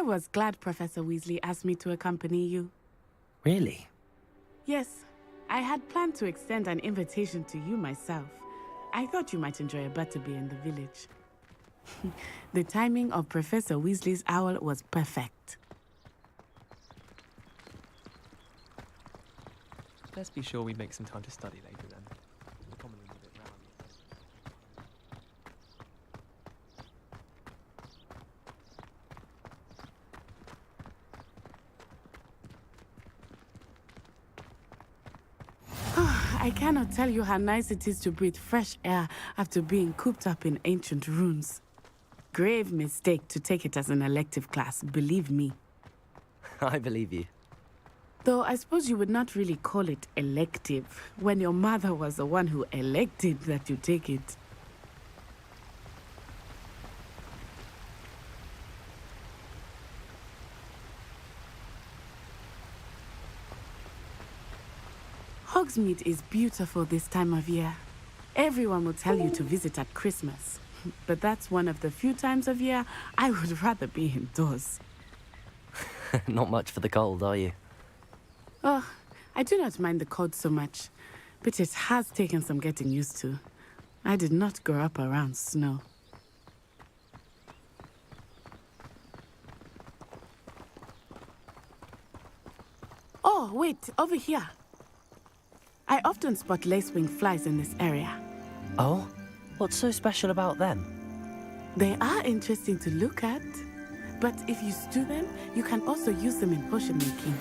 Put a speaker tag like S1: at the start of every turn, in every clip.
S1: was glad Professor Weasley asked me to accompany you.
S2: Really?
S1: Yes, I had planned to extend an invitation to you myself. I thought you might enjoy a butterbeer in the village. The timing of Professor Weasley's owl was perfect.
S3: Let's be sure we make some time to study later then. We'll commonly leave it round.
S1: I cannot tell you how nice it is to breathe fresh air after being cooped up in ancient ruins. Grave mistake to take it as an elective class, believe me.
S2: I believe you.
S1: Though I suppose you would not really call it elective when your mother was the one who elected that you take it. Hogsmeade is beautiful this time of year. Everyone will tell you to visit at Christmas, but that's one of the few times of year I would rather be indoors.
S2: Not much for the cold, are you?
S1: Oh, I do not mind the cold so much, but it has taken some getting used to. I did not grow up around snow. Oh, wait, over here. I often spot lacewing flies in this area.
S2: Oh? What's so special about them?
S1: They are interesting to look at, but if you stew them, you can also use them in potion making.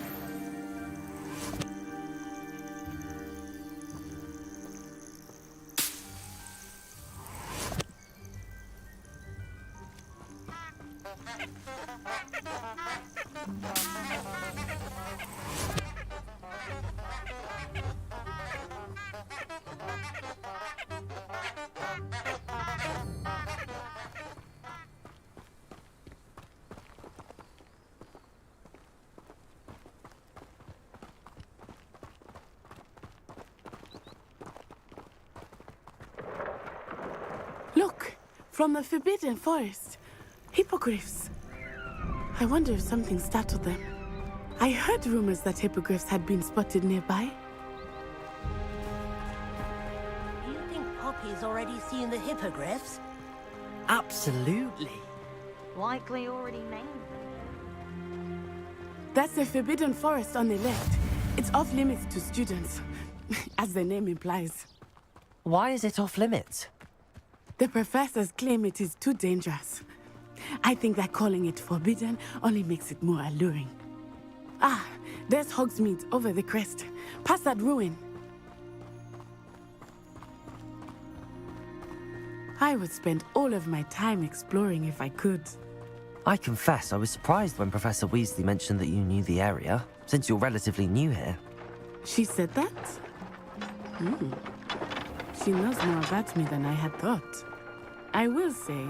S1: Look, from the Forbidden Forest. Hippogriffs. I wonder if something startled them. I heard rumors that hippogriffs had been spotted nearby.
S4: Do you think Poppy's already seen the hippogriffs?
S2: Absolutely.
S5: Likely already named.
S1: That's the Forbidden Forest on the left. It's off limits to students, as the name implies.
S2: Why is it off limits?
S1: The professors claim it is too dangerous. I think that calling it forbidden only makes it more alluring. Ah, there's Hogsmeade over the crest, past that ruin. I would spend all of my time exploring if I could.
S2: I confess I was surprised when Professor Weasley mentioned that you knew the area, since you're relatively new here.
S1: She said that? She knows more about me than I had thought. I will say,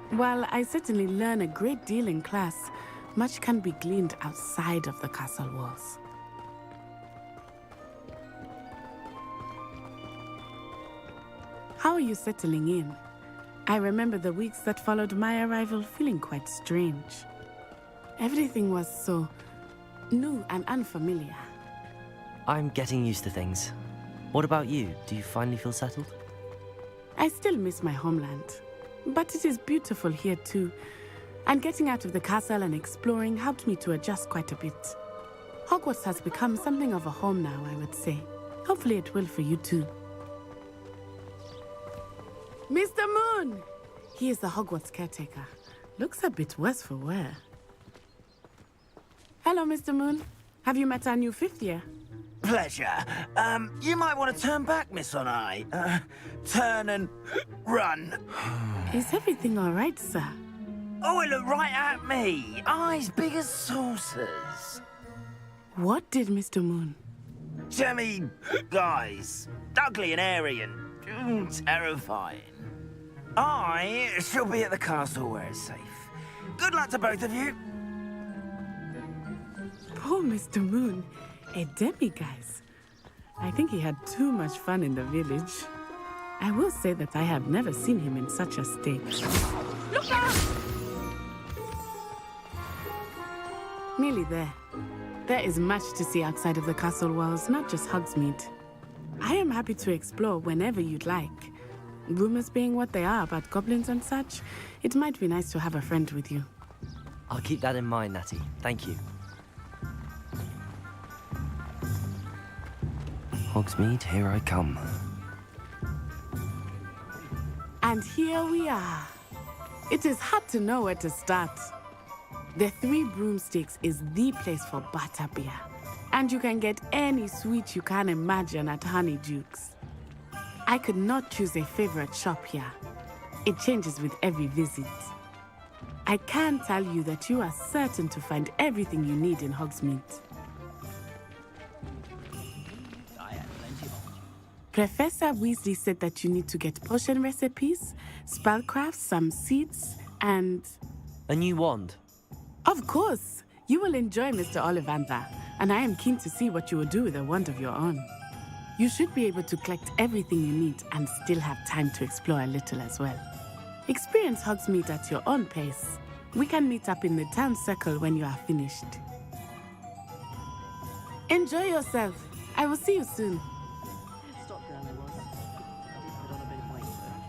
S1: while I certainly learn a great deal in class, much can be gleaned outside of the castle walls. How are you settling in? I remember the weeks that followed my arrival feeling quite strange. Everything was so new and unfamiliar.
S2: I'm getting used to things. What about you? Do you finally feel settled?
S1: I still miss my homeland, but it is beautiful here too. And getting out of the castle and exploring helped me to adjust quite a bit. Hogwarts has become something of a home now, I would say. Hopefully it will for you too. Mr. Moon! He is the Hogwarts caretaker. Looks a bit worse for wear. Hello, Mr. Moon. Have you met our new fifth year?
S6: Pleasure. You might want to turn back, Miss Onai. Turn and run.
S1: Is everything all right, sir?
S6: Oh, it looked right at me. Eyes big as saucers.
S1: What did Mr. Moon?
S6: Jemmy, guys. Ugly and airy and terrifying. I shall be at the castle where it's safe. Good luck to both of you.
S1: Poor Mr. Moon. A demiguise. I think he had too much fun in the village. I will say that I have never seen him in such a state. Look out! Nearly there. There is much to see outside of the castle walls, not just Hogsmeade. I am happy to explore whenever you'd like. Rumors being what they are about goblins and such, it might be nice to have a friend with you.
S2: I'll keep that in mind, Natty. Thank you. Hogsmeade, here I come.
S1: And here we are. It is hard to know where to start. The Three Broomsticks is the place for butterbeer. And you can get any sweet you can imagine at Honeyduke's. I could not choose a favorite shop here. It changes with every visit. I can tell you that you are certain to find everything you need in Hogsmeade. Professor Weasley said that you need to get potion recipes, spellcrafts, some seeds, and...
S2: A new wand.
S1: Of course! You will enjoy Mr. Ollivander, and I am keen to see what you will do with a wand of your own. You should be able to collect everything you need and still have time to explore a little as well. Experience Hogsmeade at your own pace. We can meet up in the town circle when you are finished. Enjoy yourself. I will see you soon.
S5: Stop girl I was. I did put on a bit of weight though.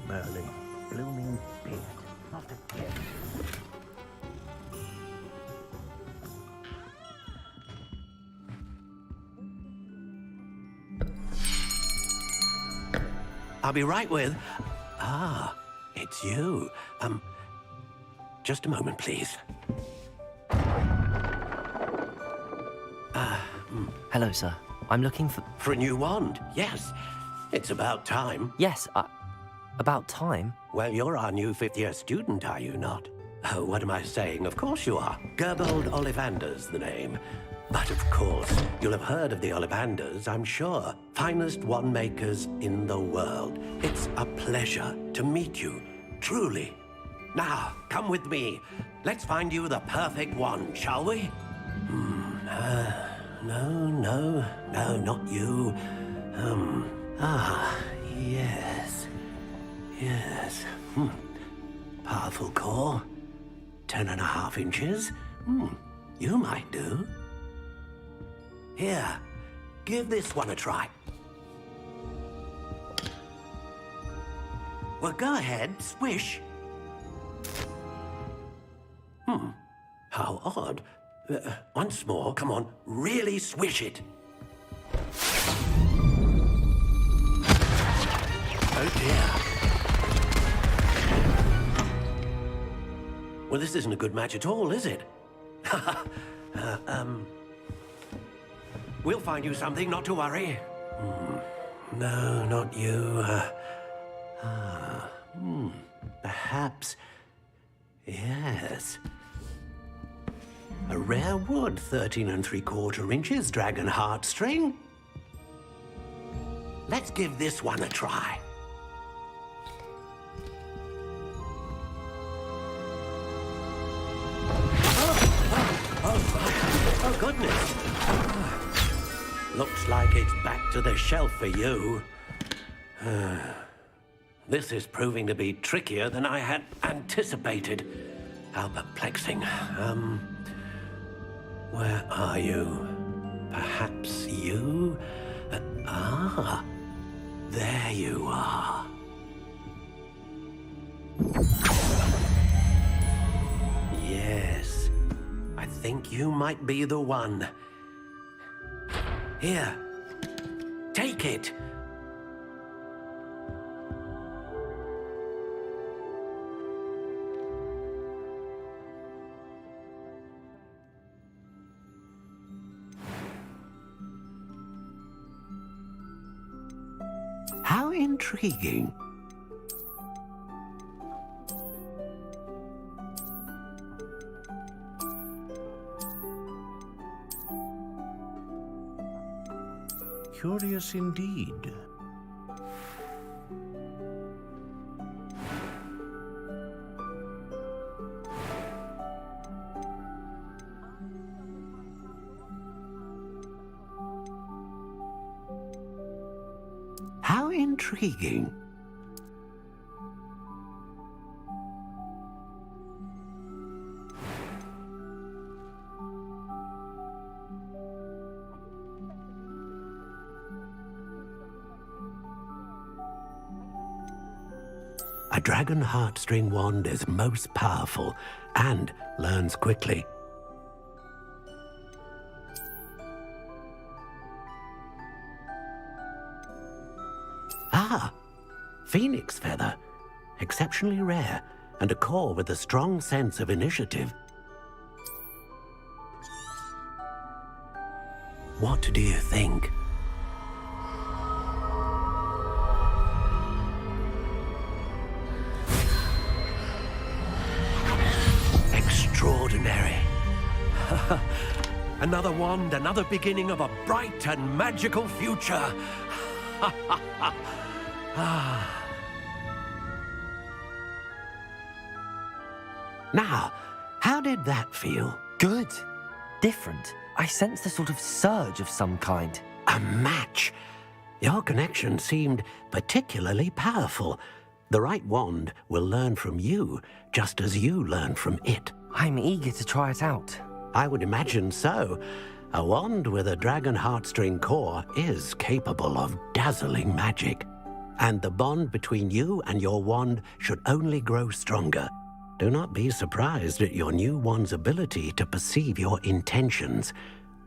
S7: Merlin, blooming beard, not again.
S8: I'll be right with... Ah, it's you. Just a moment, please.
S2: Hello, sir. I'm looking for...
S8: For a new wand, yes. It's about time.
S2: Yes, about time.
S8: Well, you're our new fifth-year student, are you not? Oh, what am I saying? Of course you are. Gerbold Ollivander's the name. But of course, you'll have heard of the Ollivanders, I'm sure. Finest wand makers in the world. It's a pleasure to meet you, truly. Now, come with me. Let's find you the perfect wand, shall we? No, not you. Yes. Powerful core. 10.5 inches. You might do. Here, give this one a try. Well, go ahead, swish. How odd. Once more, come on, really swish it. Oh dear. Well, this isn't a good match at all, is it? We'll find you something, not to worry. No, not you. Perhaps... Yes. A rare wood, 13 3/4 inches, dragon heartstring. Let's give this one a try. Oh, goodness. Looks like it's back to the shelf for you. This is proving to be trickier than I had anticipated. How perplexing. Where are you? Perhaps you? There you are. Yes, I think you might be the one. Here, take it. How intriguing.
S7: Curious indeed.
S8: How intriguing. A dragon heartstring wand is most powerful and learns quickly. Ah, phoenix feather. Exceptionally rare, and a core with a strong sense of initiative. What do you think? Extraordinary. Another wand, another beginning of a bright and magical future. Now, how did that feel?
S2: Good. Different. I sensed a sort of surge of some kind.
S8: A match. Your connection seemed particularly powerful. The right wand will learn from you, just as you learn from it.
S2: I'm eager to try it out.
S8: I would imagine so. A wand with a dragon heartstring core is capable of dazzling magic. And the bond between you and your wand should only grow stronger. Do not be surprised at your new wand's ability to perceive your intentions,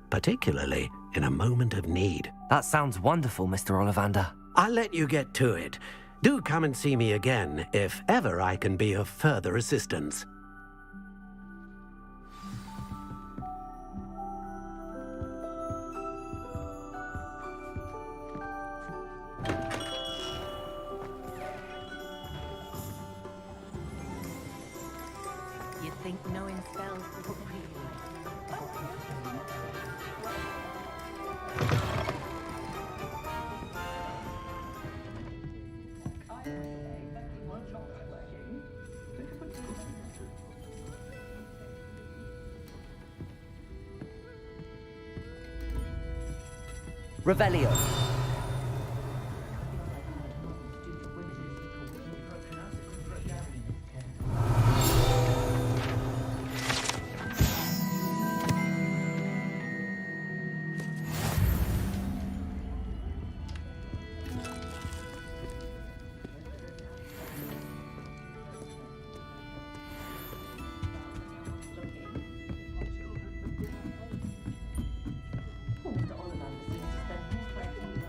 S8: particularly in a moment of need.
S2: That sounds wonderful, Mr. Ollivander.
S8: I'll let you get to it. Do come and see me again if ever I can be of further assistance.
S4: You'd think knowing spells would be
S2: Revelio.
S5: Poor Mr. Ollivander seems to spend more time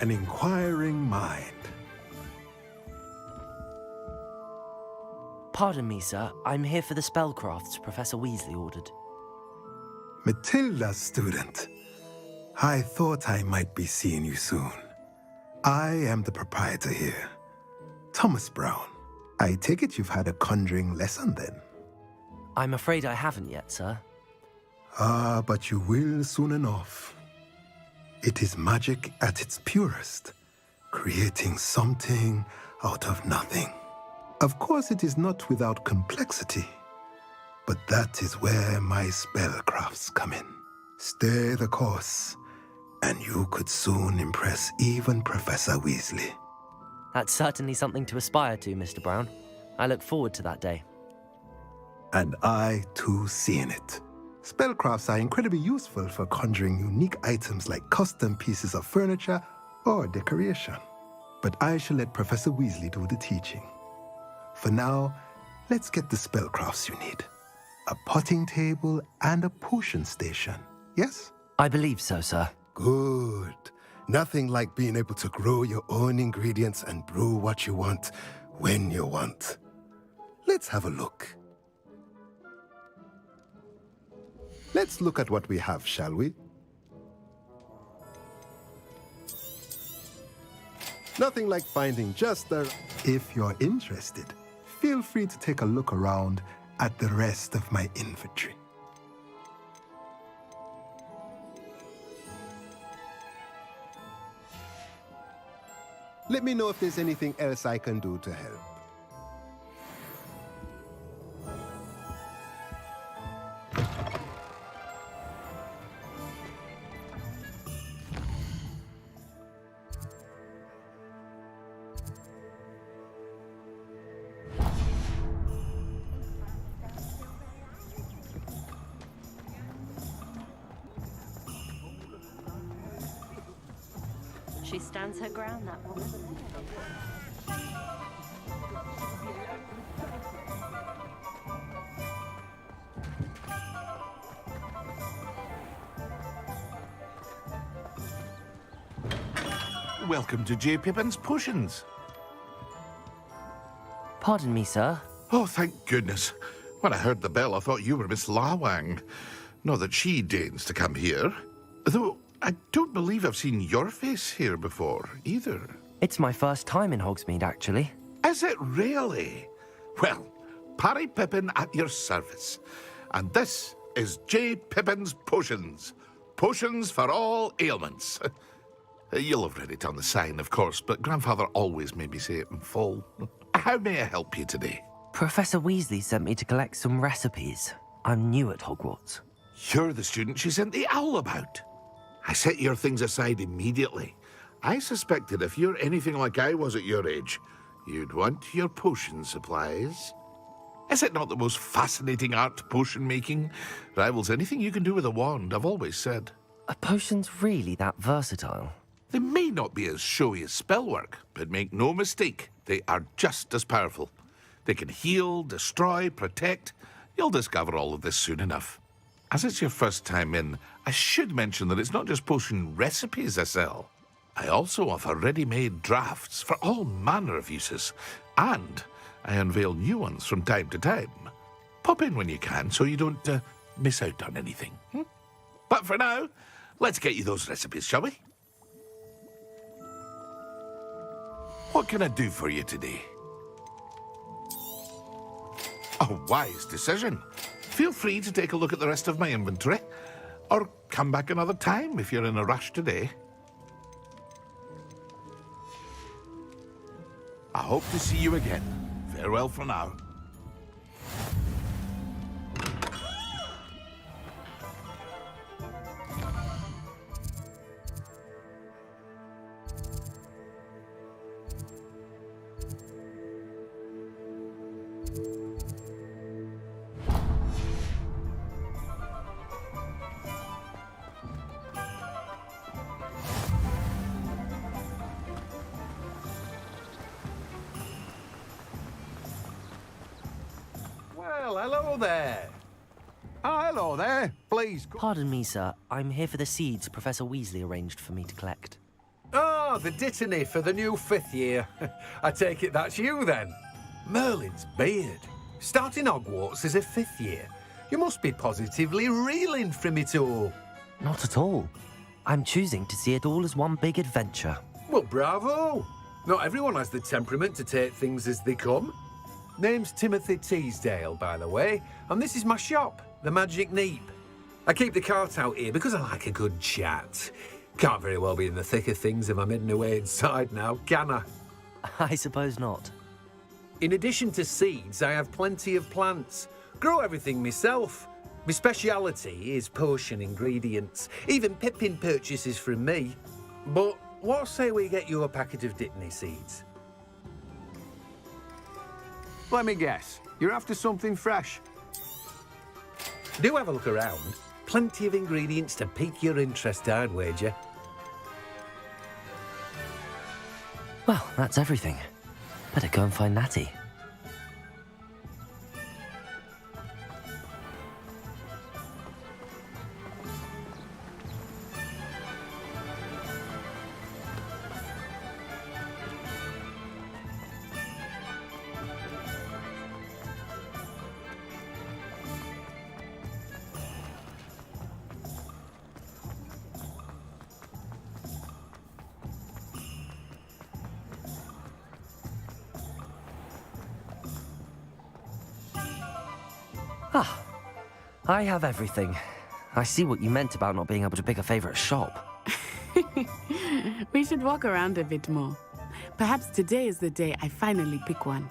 S9: an inquiring mind.
S2: Pardon me, sir. I'm here for the spellcrafts Professor Weasley ordered.
S9: Matilda, student. I thought I might be seeing you soon. I am the proprietor here, Thomas Brown. I take it you've had a conjuring lesson then?
S2: I'm afraid I haven't yet, sir.
S9: Ah, but you will soon enough. It is magic at its purest, creating something out of nothing. Of course, it is not without complexity, but that is where my spellcrafts come in. Stay the course, and you could soon impress even Professor Weasley.
S2: That's certainly something to aspire to, Mr. Brown. I look forward to that day.
S9: And I, too, seeing it. Spellcrafts are incredibly useful for conjuring unique items like custom pieces of furniture or decoration. But I shall let Professor Weasley do the teaching. For now, let's get the spellcrafts you need. A potting table and a potion station, yes?
S2: I believe so, sir.
S9: Good. Nothing like being able to grow your own ingredients and brew what you want when you want. Let's have a look. Let's look at what we have, shall we? Nothing like finding just the... If you're interested, feel free to take a look around at the rest of my inventory. Let me know if there's anything else I can do to help.
S4: She stands her ground, that woman.
S10: Welcome to J. Pippin's Potions.
S2: Pardon me, sir.
S10: Oh, thank goodness. When I heard the bell, I thought you were Miss Lawang. Not that she deigns to come here. Though I don't believe I've seen your face here before, either.
S2: It's my first time in Hogsmeade, actually.
S10: Is it really? Well, Parry Pippin at your service. And this is J. Pippin's Potions. Potions for all ailments. You'll have read it on the sign, of course, but Grandfather always made me say it in full. How may I help you today?
S2: Professor Weasley sent me to collect some recipes. I'm new at Hogwarts.
S10: You're the student she sent the owl about. I set your things aside immediately. I suspected if you're anything like I was at your age, you'd want your potion supplies. Is it not the most fascinating art, potion making? Rivals anything you can do with a wand, I've always said.
S2: Are potions really that versatile?
S10: They may not be as showy as spellwork, but make no mistake, they are just as powerful. They can heal, destroy, protect. You'll discover all of this soon enough. As it's your first time in, I should mention that it's not just potion recipes I sell. I also offer ready-made drafts for all manner of uses, and I unveil new ones from time to time. Pop in when you can so you don't miss out on anything. But for now, let's get you those recipes, shall we? What can I do for you today? A wise decision. Feel free to take a look at the rest of my inventory, or come back another time if you're in a rush today. I hope to see you again. Farewell for now.
S11: Well, hello there. Oh, hello there. Please.
S2: Pardon me, sir. I'm here for the seeds Professor Weasley arranged for me to collect.
S11: Oh, Ah, the dittany for the new 5th year. I take it that's you then. Merlin's beard. Starting Hogwarts as a 5th year. You must be positively reeling from it all.
S2: Not at all. I'm choosing to see it all as one big adventure.
S11: Well, bravo. Not everyone has the temperament to take things as they come. Name's Timothy Teasdale, by the way, and this is my shop, the Magic Neep. I keep the cart out here because I like a good chat. Can't very well be in the thick of things if I'm hidden away inside now, can I?
S2: I suppose not.
S11: In addition to seeds, I have plenty of plants. Grow everything myself. My speciality is potion ingredients. Even Pippin purchases from me. But what say we get you a packet of Dittany seeds?
S12: Let me guess. You're after something fresh.
S11: Do have a look around. Plenty of ingredients to pique your interest, I'd wager.
S2: Well, that's everything. Better go and find Natty. Ah, I have everything. I see what you meant about not being able to pick a favourite shop.
S1: We should walk around a bit more. Perhaps today is the day I finally pick one.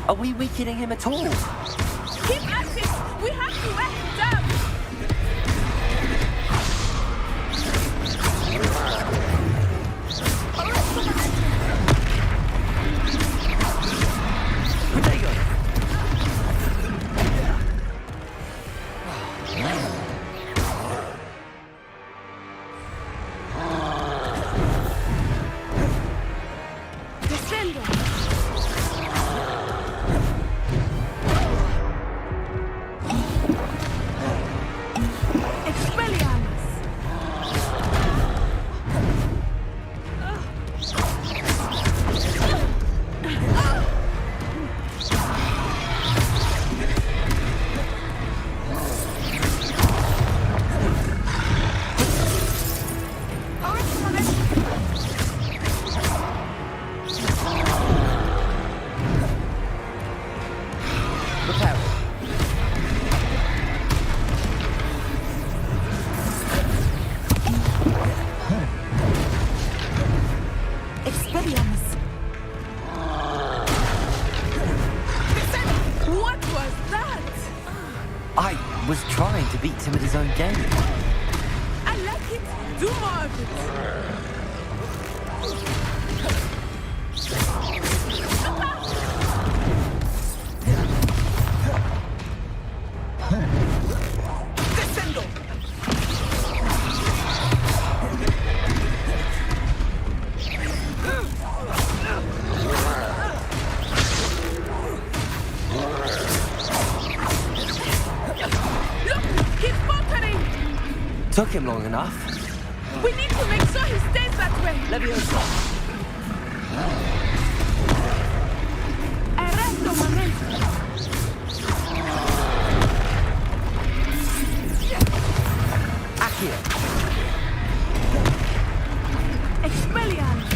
S2: Are we weakening him at all?
S1: Keep at it! We have to wear him down!
S2: I was trying to beat him at his own game.
S1: I like it. Do more of it.
S2: Took him long enough.
S1: We need to make sure he stays that way.
S2: Leviosa.
S1: Arresto momento.
S2: Accio.
S1: Expelliarmus.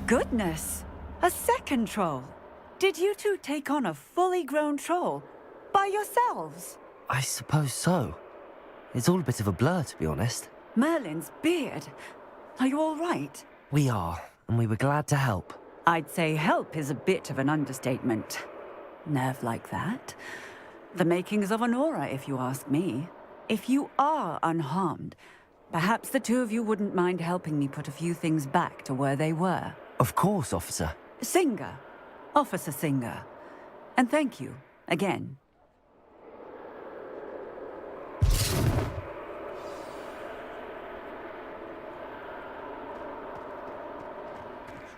S13: goodness! A second troll! Did you two take on a fully grown troll? By yourselves?
S2: I suppose so. It's all a bit of a blur, to be honest.
S13: Merlin's beard. Are you all right?
S2: We are, and we were glad to help.
S13: I'd say help is a bit of an understatement. Nerve like that. The makings of an aura, if you ask me. If you are unharmed, perhaps the two of you wouldn't mind helping me put a few things back to where they were.
S2: Of course, officer.
S13: Singer. Officer Singer. And thank you, again.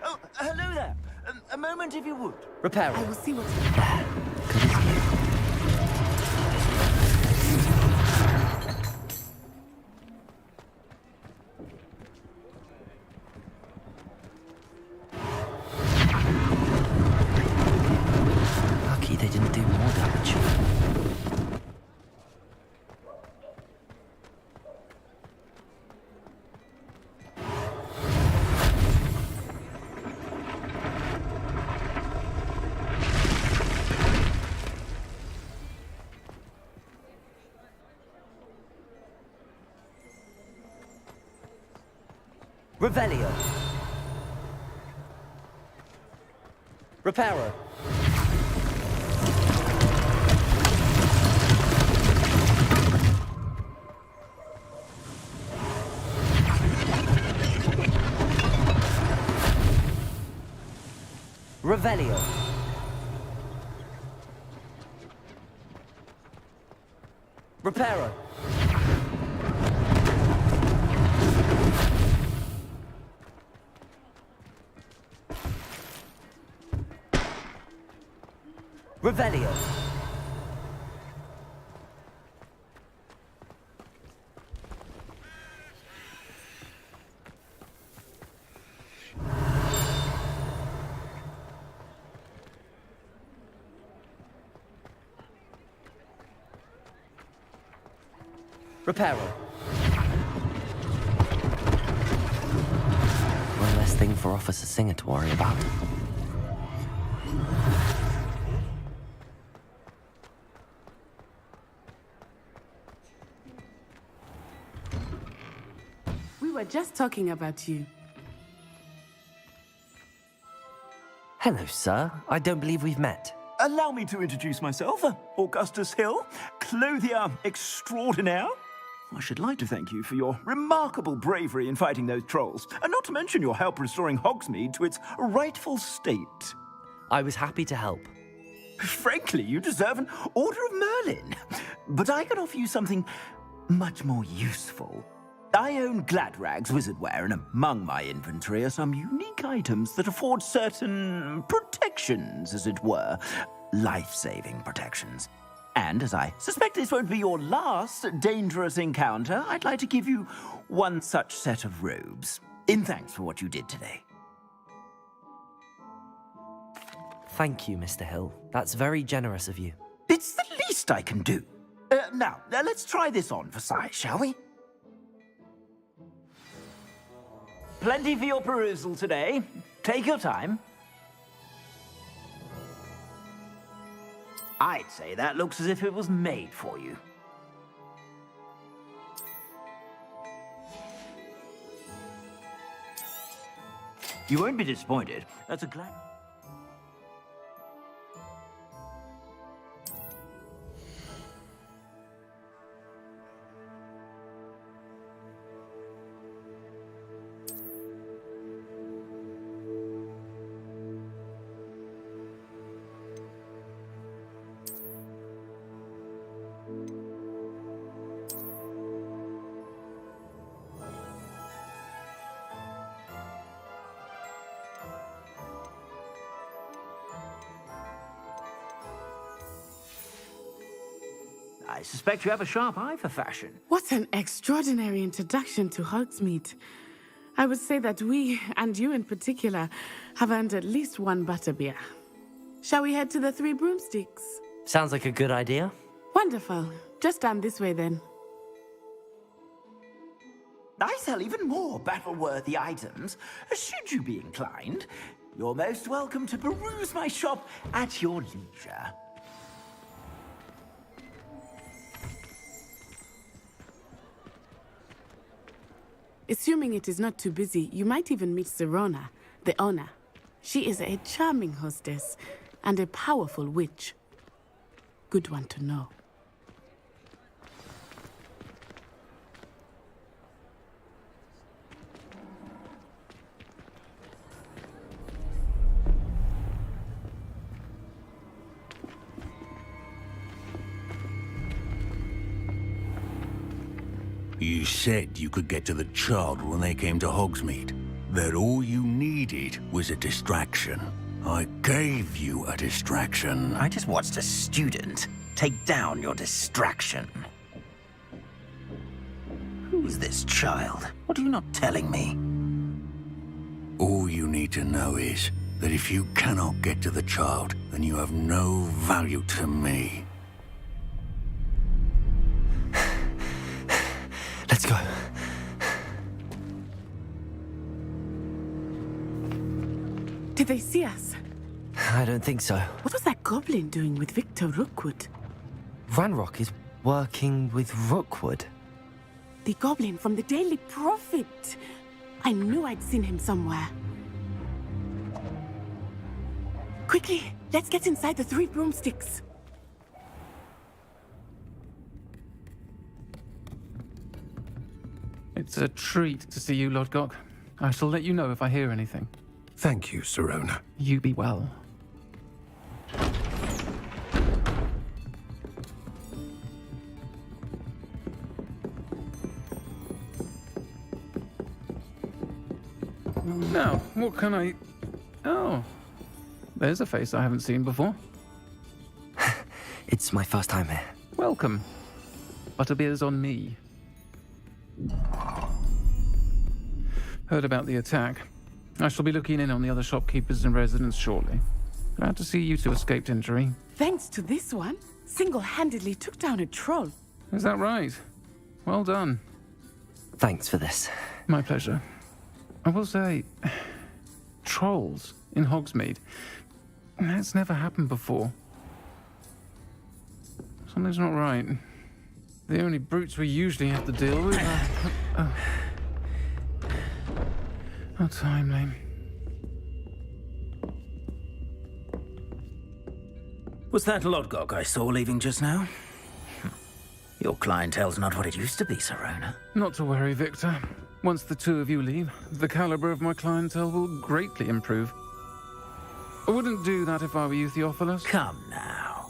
S6: Oh, hello there. A moment, if you would.
S2: Repair.
S1: I will see what...
S2: Lucky they didn't do more damage. Revelio. Reparo. Revelio. Reparo. Revelio. Reparo. One less thing for Officer Singer to worry about.
S1: We were just talking about you.
S2: Hello, sir. I don't believe we've met.
S6: Allow me to introduce myself, Augustus Hill, clothier extraordinaire. I should like to thank you for your remarkable bravery in fighting those trolls, and not to mention your help restoring Hogsmeade to its rightful state.
S2: I was happy to help.
S6: Frankly, you deserve an Order of Merlin. But I can offer you something much more useful. I own Gladrag's wizardware, and among my inventory are some unique items that afford certain protections, as it were. Life-saving protections. And as I suspect this won't be your last dangerous encounter, I'd like to give you one such set of robes, in thanks for what you did today.
S2: Thank you, Mr. Hill. That's very generous of you.
S6: It's the least I can do. Now, let's try this on for size, shall we? Plenty for your perusal today. Take your time. I'd say that looks as if it was made for you. You won't be disappointed. That's a glad... I suspect you have a sharp eye for fashion.
S1: What an extraordinary introduction to Hogsmeade. I would say that we, and you in particular, have earned at least one butterbeer. Shall we head to the Three Broomsticks?
S2: Sounds like a good idea.
S1: Wonderful. Just down this way then.
S6: I sell even more battle-worthy items. Should you be inclined, you're most welcome to peruse my shop at your leisure.
S1: Assuming it is not too busy, you might even meet Sirona, the owner. She is a charming hostess and a powerful witch. Good one to know.
S14: You said you could get to the child when they came to Hogsmeade. That all you needed was a distraction. I gave you a distraction.
S6: I just watched a student take down your distraction. Who's this child? What are you not telling me?
S14: All you need to know is that if you cannot get to the child, then you have no value to me.
S2: Let's go.
S1: Did they see us?
S2: I don't think so.
S1: What was that goblin doing with Victor Rookwood?
S2: Ranrock is working with Rookwood.
S1: The goblin from the Daily Prophet. I knew I'd seen him somewhere. Quickly, let's get inside the 3 broomsticks.
S15: It's a treat to see you, Lodgok. I shall let you know if I hear anything.
S11: Thank you, Sirona.
S15: You be well. Now, what can I... Oh, there's a face I haven't seen before.
S2: It's my first time here.
S15: Welcome. Butterbeer's on me. Heard about the attack. I shall be looking in on the other shopkeepers and residents shortly. Glad to see you two escaped injury.
S1: Thanks to this one, single-handedly took down a troll.
S15: Is that right? Well done.
S2: Thanks for this.
S15: My pleasure. I will say, trolls in Hogsmeade. That's never happened before. Something's not right. The only brutes we usually have to deal with are... How timely.
S6: Was that Lodgok I saw leaving just now? Your clientele's not what it used to be, Sirona.
S15: Not to worry, Victor. Once the two of you leave, the caliber of my clientele will greatly improve. I wouldn't do that if I were you, Theophilus.
S6: Come now.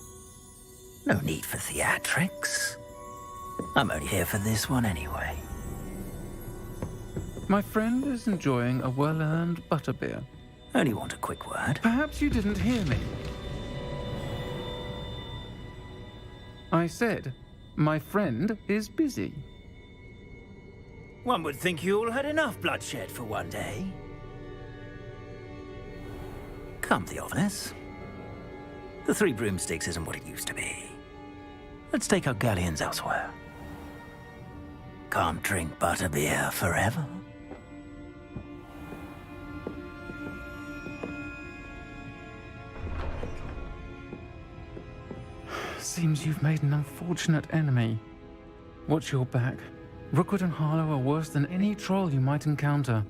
S6: No need for theatrics. I'm only here for this one anyway.
S15: My friend is enjoying a well-earned butterbeer.
S6: Only want a quick word.
S15: Perhaps you didn't hear me. I said, my friend is busy.
S6: One would think you all had enough bloodshed for one day. Come, Theophilus. The 3 broomsticks isn't what it used to be. Let's take our galleons elsewhere. Can't drink butterbeer forever.
S15: Seems you've made an unfortunate enemy. Watch your back. Rookwood and Harlow are worse than any troll you might encounter.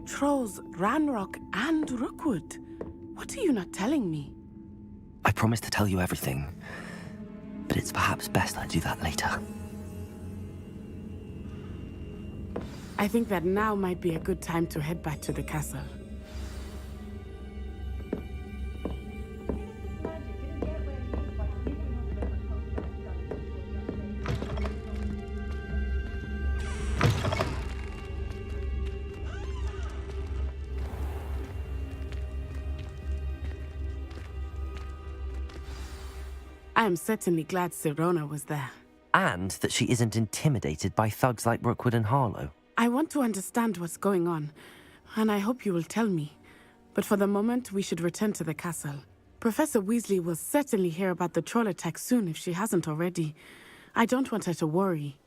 S1: Trolls, Ranrock, and Rookwood. What are you not telling me?
S2: I promised to tell you everything, but it's perhaps best I do that later.
S1: I think that now might be a good time to head back to the castle. I am certainly glad Sirona was there.
S2: And that she isn't intimidated by thugs like Rookwood and Harlow.
S1: I want to understand what's going on, and I hope you will tell me. But for the moment, we should return to the castle. Professor Weasley will certainly hear about the troll attack soon if she hasn't already. I don't want her to worry.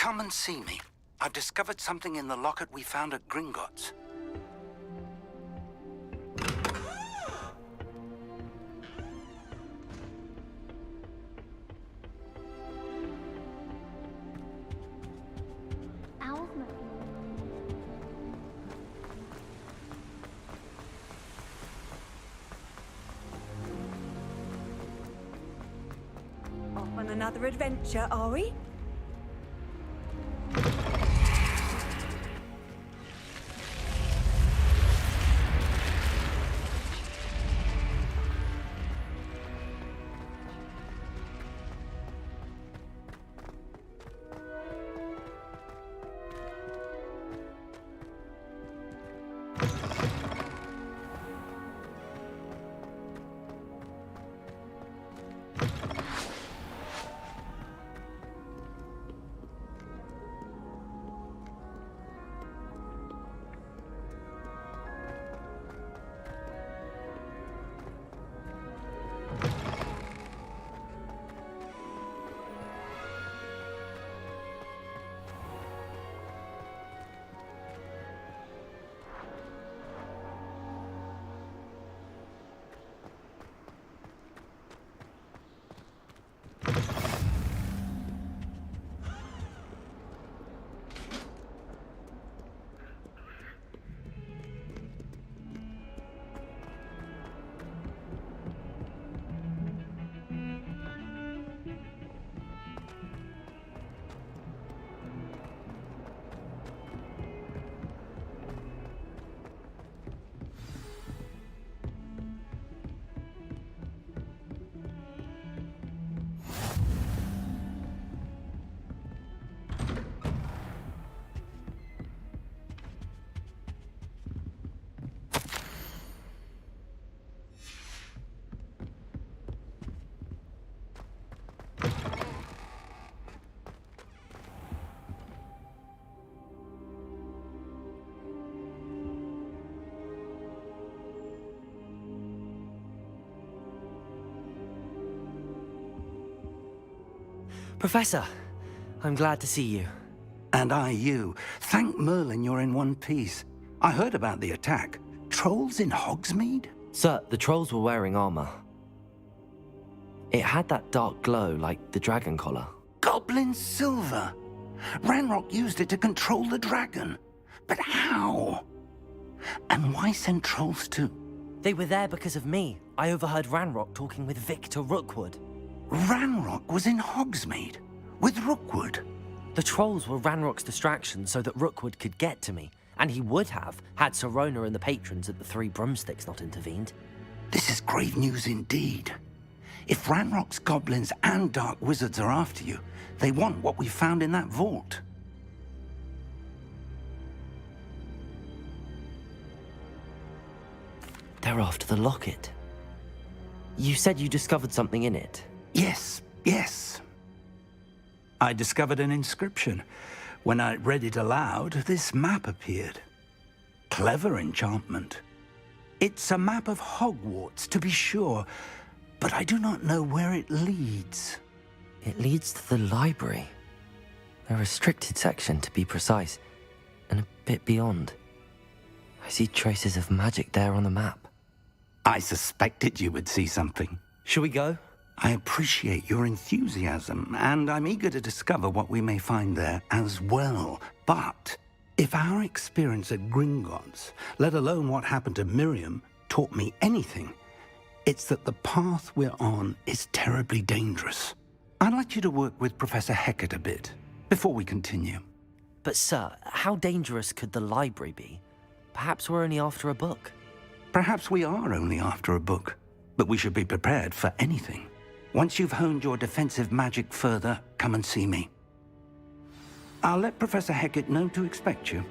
S16: Come and see me. I've discovered something in the locket we found at Gringotts.
S13: Off on another adventure, are we?
S2: Professor, I'm glad to see you.
S16: And I you. Thank Merlin you're in one piece. I heard about the attack. Trolls in Hogsmeade?
S2: Sir, the trolls were wearing armor. It had that dark glow like the dragon collar.
S16: Goblin silver! Ranrock used it to control the dragon. But how? And why send trolls too?
S2: They were there because of me. I overheard Ranrock talking with Victor Rookwood.
S16: Ranrock was in Hogsmeade? With Rookwood?
S2: The trolls were Ranrock's distraction so that Rookwood could get to me. And he would have, had Sirona and the patrons at the Three Broomsticks not intervened.
S16: This is grave news indeed. If Ranrock's goblins and dark wizards are after you, they want what we found in that vault.
S2: They're after the locket. You said you discovered something in it.
S16: Yes, yes. I discovered an inscription. When I read it aloud, this map appeared. Clever enchantment. It's a map of Hogwarts, to be sure, but I do not know where it leads.
S2: It leads to the library. A restricted section, to be precise, and a bit beyond. I see traces of magic there on the map.
S16: I suspected you would see something.
S2: Shall we go?
S16: I appreciate your enthusiasm, and I'm eager to discover what we may find there as well. But if our experience at Gringotts, let alone what happened to Miriam, taught me anything, it's that the path we're on is terribly dangerous. I'd like you to work with Professor Hecat a bit before we continue.
S2: But sir, how dangerous could the library be? Perhaps we're only after a book.
S16: Perhaps we are only after a book, but we should be prepared for anything. Once you've honed your defensive magic further, come and see me. I'll let Professor Hecat know to expect you.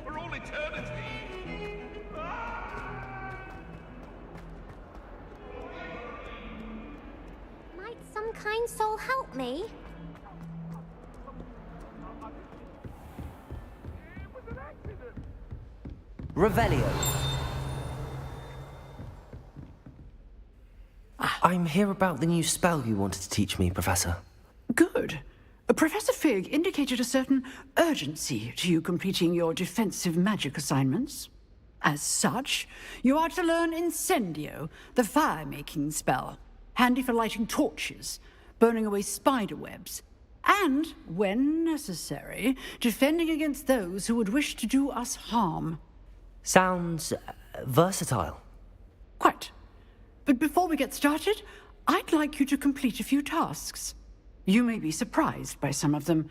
S10: For all eternity.
S17: Might some kind soul help me?
S2: Revelio. I'm here about the new spell you wanted to teach me, Professor.
S18: Good. Professor Fig indicated a certain urgency to you completing your defensive magic assignments. As such, you are to learn Incendio, the fire-making spell, handy for lighting torches, burning away spider webs, and, when necessary, defending against those who would wish to do us harm.
S2: Sounds versatile.
S18: Quite. But before we get started, I'd like you to complete a few tasks. You may be surprised by some of them.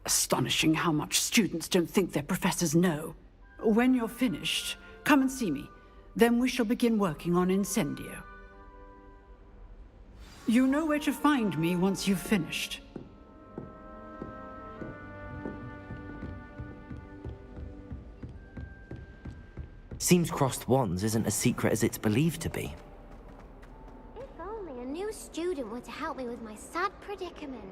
S18: Astonishing how much students don't think their professors know. When you're finished, come and see me. Then we shall begin working on Incendio. You know where to find me once you've finished.
S2: Seems crossed wands isn't as secret as it's believed to be.
S17: If only a new student were to help me with my sad predicament.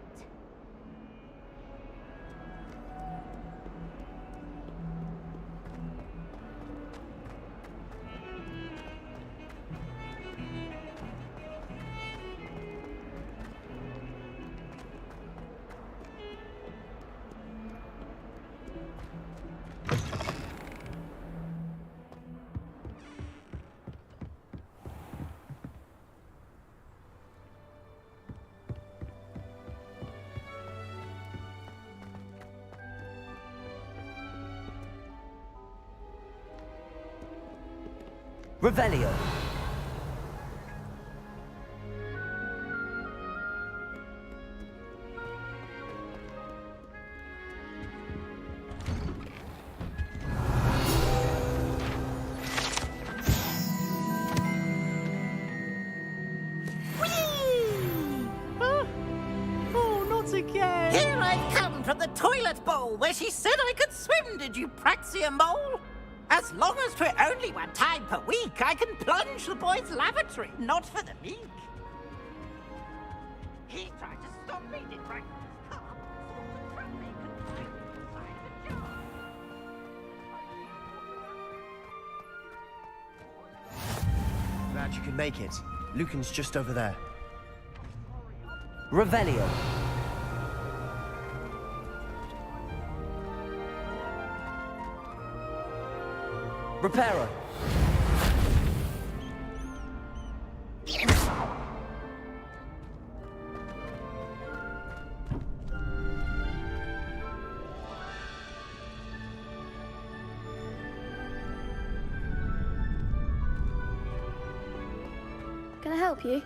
S2: Revelio.
S4: Oh, not again! Here I've come from the toilet bowl where she said I could swim, did you Praxia mole? As long as 'twere only one time per week, I can plunge the boy's lavatory, not for the meek. He tried to stop me, did right from his car, sought to trap me, confined me inside the jar.
S19: Glad you could make it. Lucan's just over there.
S2: Revelio. Reparo.
S20: Can I help you?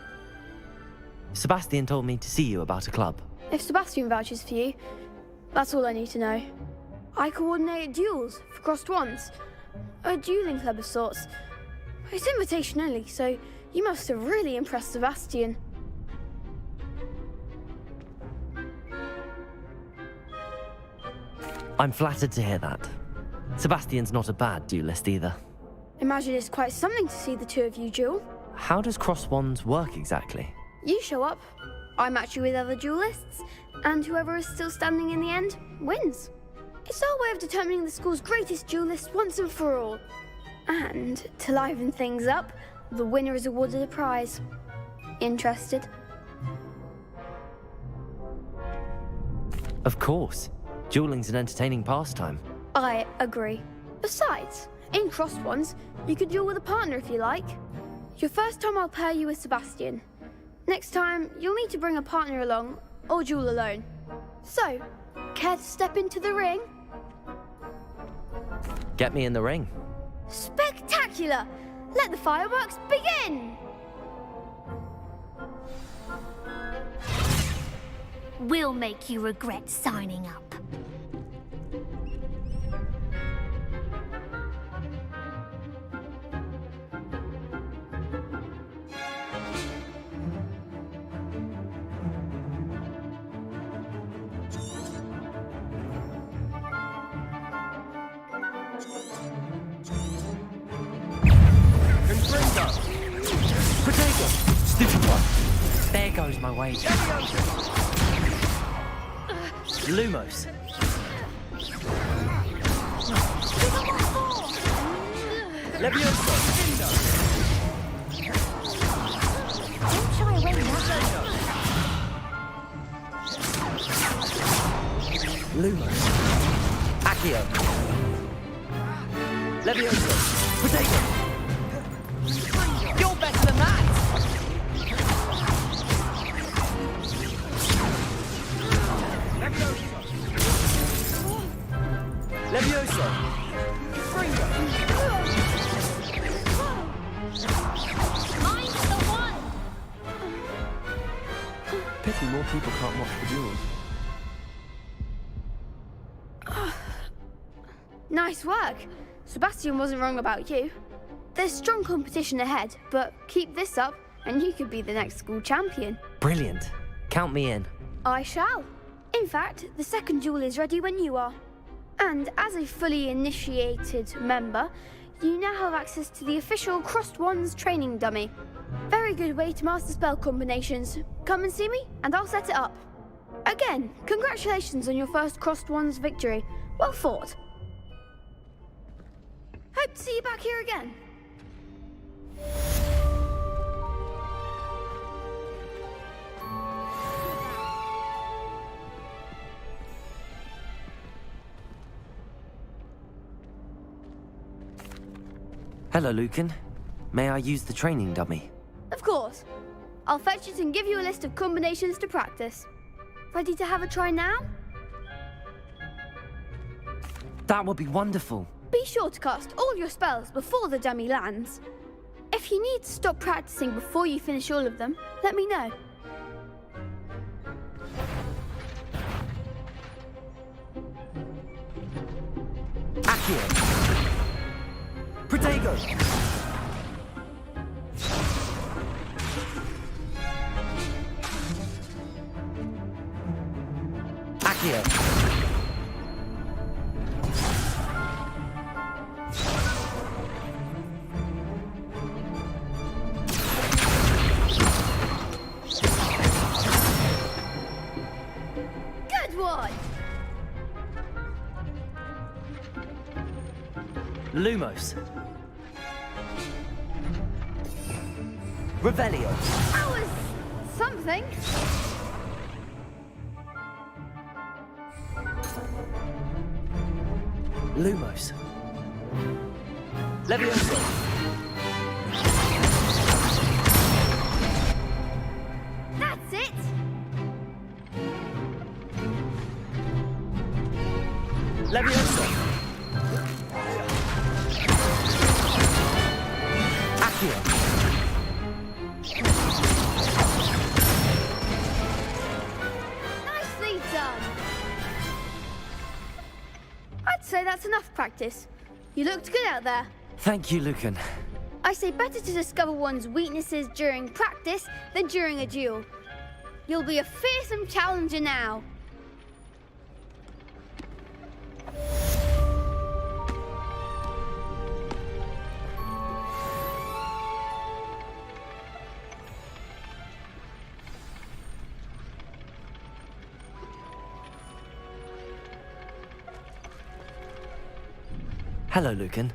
S2: Sebastian told me to see you about a club.
S20: If Sebastian vouches for you, that's all I need to know. I coordinate duels for crossed wands. A dueling club of sorts. It's invitation only, so you must have really impressed Sebastian.
S2: I'm flattered to hear that. Sebastian's not a bad duelist either.
S20: Imagine it's quite something to see the two of you duel.
S2: How does cross wands work exactly?
S20: You show up, I match you with other duelists, and whoever is still standing in the end wins. It's our way of determining the school's greatest duelist once and for all. And to liven things up, the winner is awarded a prize. Interested?
S2: Of course. Dueling's an entertaining pastime.
S20: I agree. Besides, in crossed ones, you could duel with a partner if you like. Your first time I'll pair you with Sebastian. Next time, you'll need to bring a partner along, or duel alone. So, care to step into the ring?
S2: Get me in the ring.
S20: Spectacular! Let the fireworks begin!
S17: We'll make you regret signing up.
S2: Potato! Stupid one. There goes my wage. Lumos. Levioso.
S17: Don't shy away now.
S2: Lumos. Accio. Levioso. Potato. You're better than that! Levioso! Fringo!
S17: I'm the one!
S3: Pity more people can't watch the duels.
S20: Nice work. Sebastian wasn't wrong about you. There's strong competition ahead, but keep this up and you could be the next school champion.
S2: Brilliant. Count me in.
S20: I shall. In fact, the second duel is ready when you are. And as a fully initiated member, you now have access to the official Crossed Wands training dummy. Very good way to master spell combinations. Come and see me, and I'll set it up. Again, congratulations on your first Crossed Wands victory. Well fought. Hope to see you back here again.
S2: Hello, Lucan. May I use the training dummy?
S20: Of course. I'll fetch it and give you a list of combinations to practice. Ready to have a try now?
S2: That would be wonderful.
S20: Be sure to cast all your spells before the dummy lands. If you need to stop practicing before you finish all of them, let me know.
S2: Accio. Protego. Accio.
S20: Good one!
S2: Lumos. Revelio.
S20: That was something.
S2: Lumos. Levioso.
S20: That's it!
S2: Levioso. Accio.
S20: say that's enough practice. You looked good out there.
S2: Thank you, Lucan.
S20: I say better to discover one's weaknesses during practice than during a duel. You'll be a fearsome challenger now.
S2: Hello, Lucan.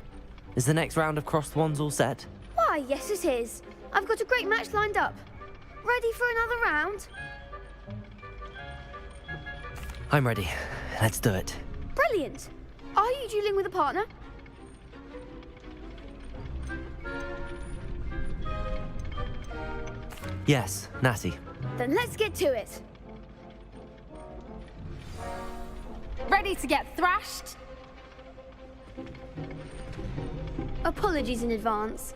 S2: Is the next round of crossed wands all set?
S20: Why, yes it is. I've got a great match lined up. Ready for another round?
S2: I'm ready. Let's do it.
S20: Brilliant. Are you dueling with a partner?
S2: Yes, Natty.
S20: Then let's get to it.
S21: Ready to get thrashed?
S20: Apologies in advance.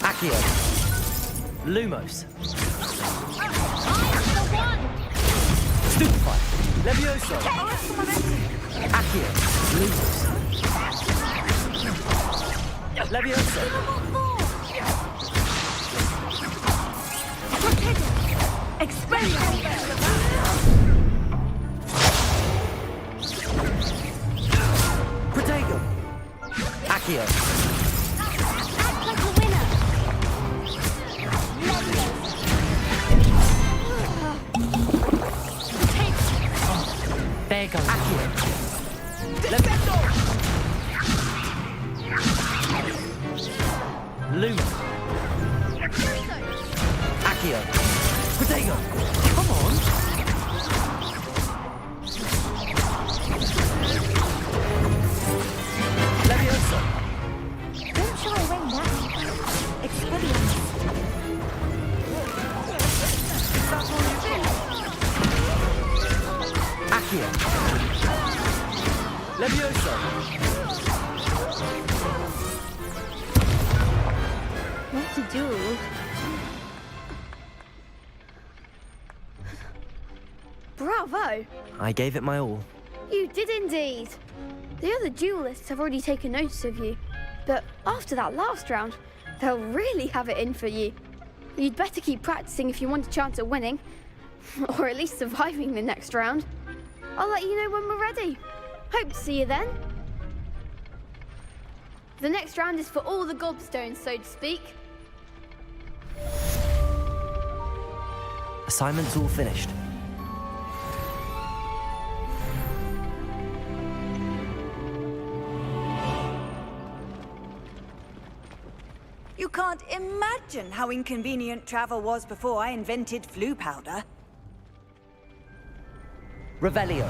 S2: Accio. Lumos. Stupefy. Levioso. Accio. Lumos. Levioso.
S21: Expelliarmus.
S2: Protego. Accio.
S21: Act like a winner.
S2: There you go. Accio. Luma. Accio. Protego. Come on. Levioso.
S21: Don't shy away now. Expelliarmus.
S2: Accio. Levioso.
S20: What a duel. Bravo!
S2: I gave it my all.
S20: You did indeed. The other duelists have already taken notice of you, but after that last round, they'll really have it in for you. You'd better keep practicing if you want a chance at winning, or at least surviving the next round. I'll let you know when we're ready. Hope to see you then. The next round is for all the gobstones, so to speak.
S2: Assignment's all finished.
S13: You can't imagine how inconvenient travel was before I invented flu powder.
S2: Revelio.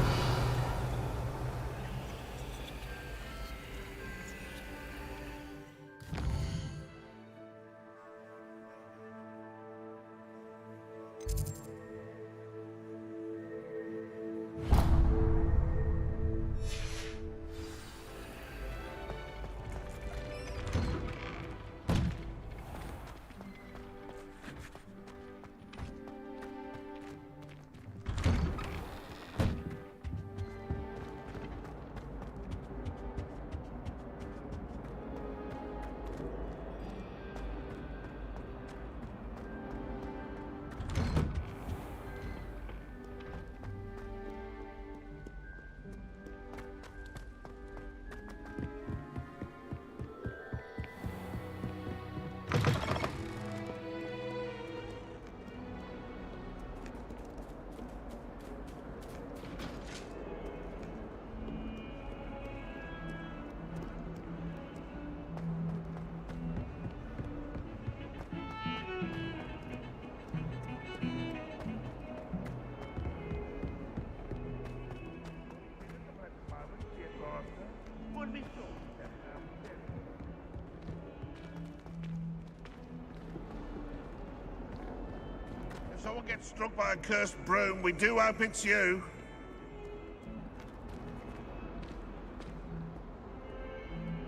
S10: If someone gets struck by a cursed broom, we do hope it's you.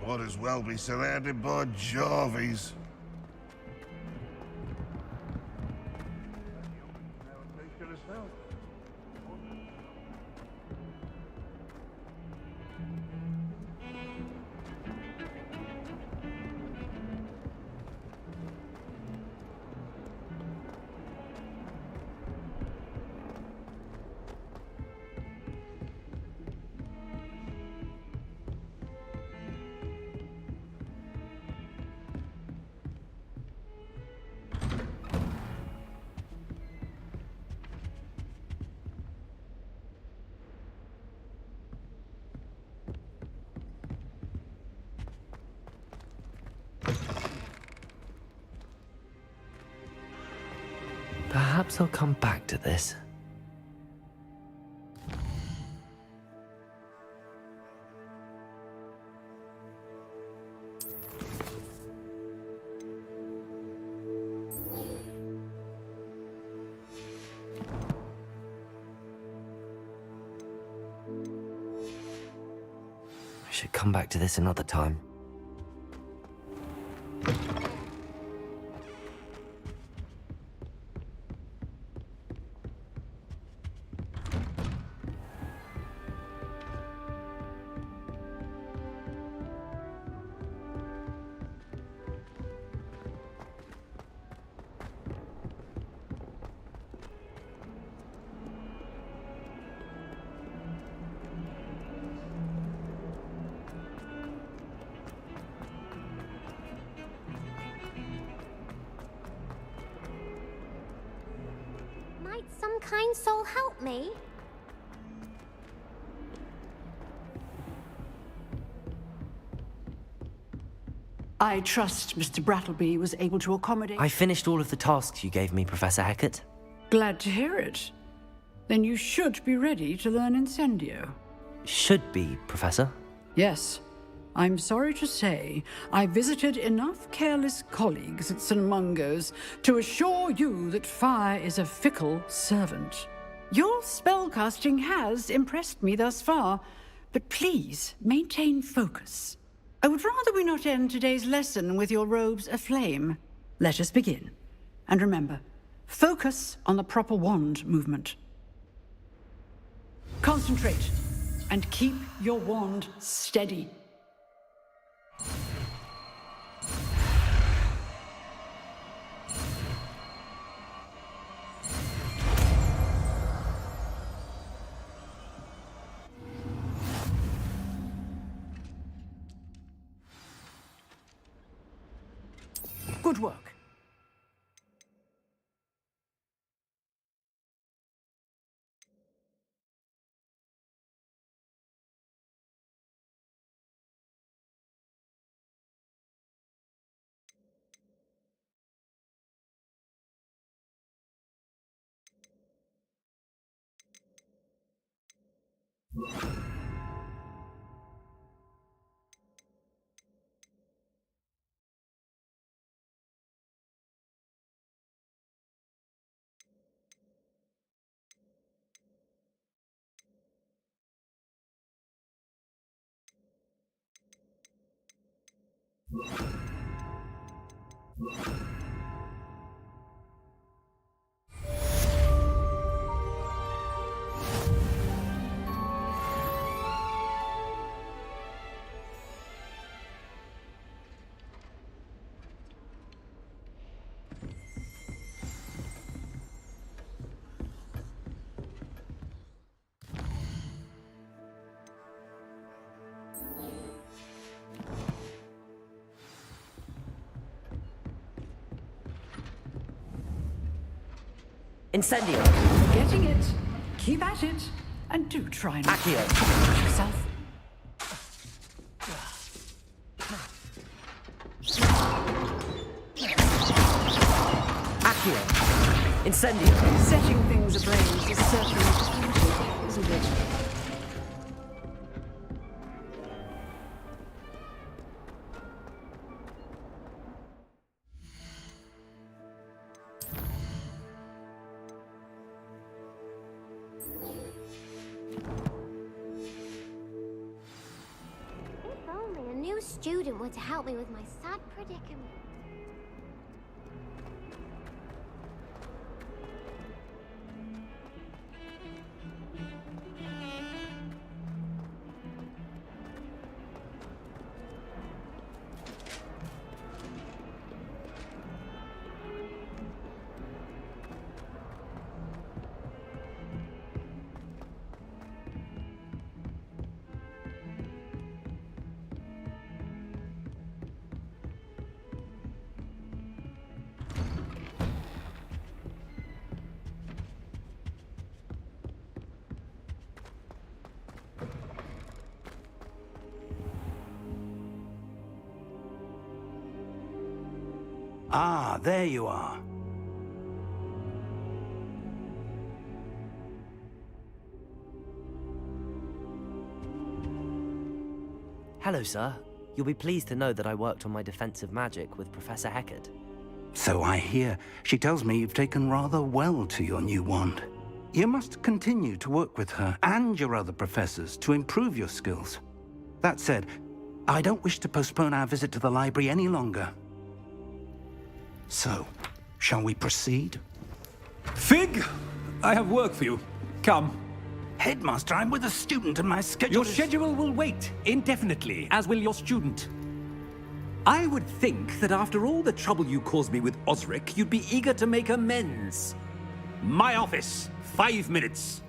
S7: Might as well be surrounded by Jarvies.
S2: Perhaps I'll come back to this. I should come back to this another time.
S17: Might some kind soul help me?
S18: I trust Mr. Brattleby was able to accommodate...
S2: I finished all of the tasks you gave me, Professor Hackett.
S18: Glad to hear it. Then you should be ready to learn Incendio.
S2: Should be, Professor.
S18: Yes. I'm sorry to say, I visited enough careless colleagues at St. Mungo's to assure you that fire is a fickle servant. Your spellcasting has impressed me thus far, but please maintain focus. I would rather we not end today's lesson with your robes aflame. Let us begin. And remember, focus on the proper wand movement. Concentrate, and keep your wand steady. Good work.
S2: Incendio!
S18: Getting it. Keep at it. And do try not to push yourself.
S2: Accio! Incendio!
S18: Setting things ablaze is certainly defeated, isn't it?
S17: new student were to help me with my sad predicament.
S16: Ah, there you are.
S2: Hello, sir. You'll be pleased to know that I worked on my defensive magic with Professor Heckard.
S16: So I hear. She tells me you've taken rather well to your new wand. You must continue to work with her and your other professors to improve your skills. That said, I don't wish to postpone our visit to the library any longer. So, shall we proceed?
S8: Fig, I have work for you. Come.
S16: Headmaster, I'm with a student and my schedule
S8: Your schedule will wait indefinitely, as will your student. I would think that after all the trouble you caused me with Osric, you'd be eager to make amends. My office, 5 minutes.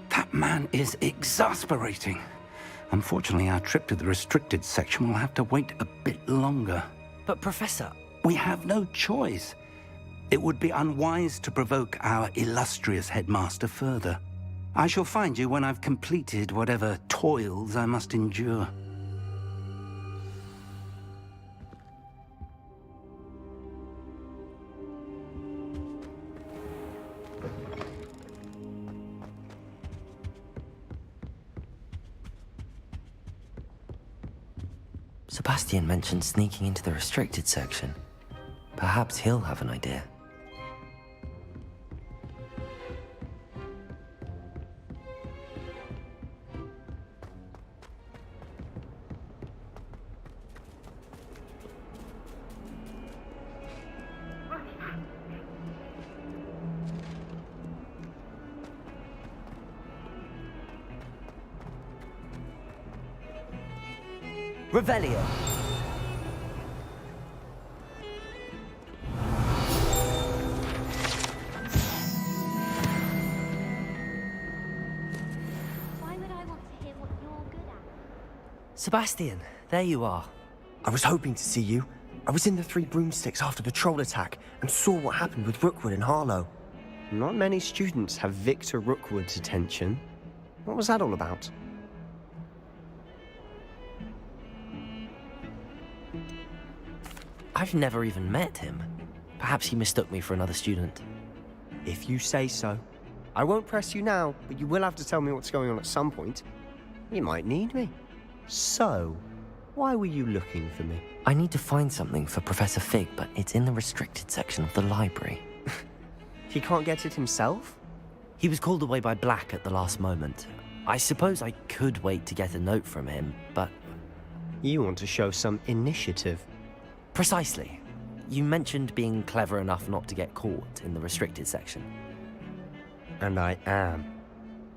S16: That man is exasperating. Unfortunately, our trip to the restricted section will have to wait a bit longer.
S2: But, Professor...
S16: We have no choice. It would be unwise to provoke our illustrious headmaster further. I shall find you when I've completed whatever toils I must endure.
S2: Sebastian mentioned sneaking into the restricted section. Perhaps he'll have an idea. Revelio.
S17: Why would I want to hear what you're good at?
S2: Sebastian, there you are.
S19: I was hoping to see you. I was in the Three Broomsticks after the troll attack and saw what happened with Rookwood and Harlow. Not many students have Victor Rookwood's attention. What was that all about?
S2: I've never even met him. Perhaps he mistook me for another student.
S19: If you say so. I won't press you now, but you will have to tell me what's going on at some point. You might need me. So, why were you looking for me?
S2: I need to find something for Professor Fig, but it's in the restricted section of the library.
S19: He can't get it himself?
S2: He was called away by Black at the last moment. I suppose I could wait to get a note from him, but...
S19: You want to show some initiative.
S2: Precisely. You mentioned being clever enough not to get caught in the restricted section.
S19: And I am.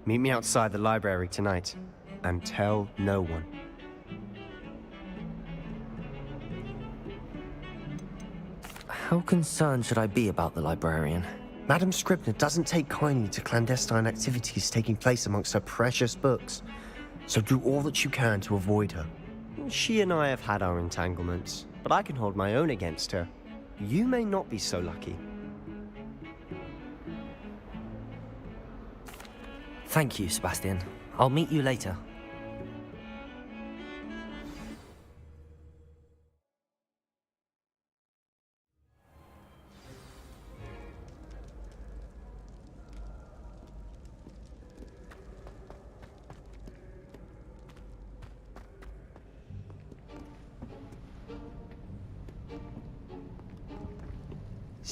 S19: Meet me outside the library tonight, and tell no one.
S2: How concerned should I be about the librarian?
S19: Madam Scribner doesn't take kindly to clandestine activities taking place amongst her precious books, so do all that you can to avoid her. She and I have had our entanglements, but I can hold my own against her. You may not be so lucky.
S2: Thank you, Sebastian. I'll meet you later.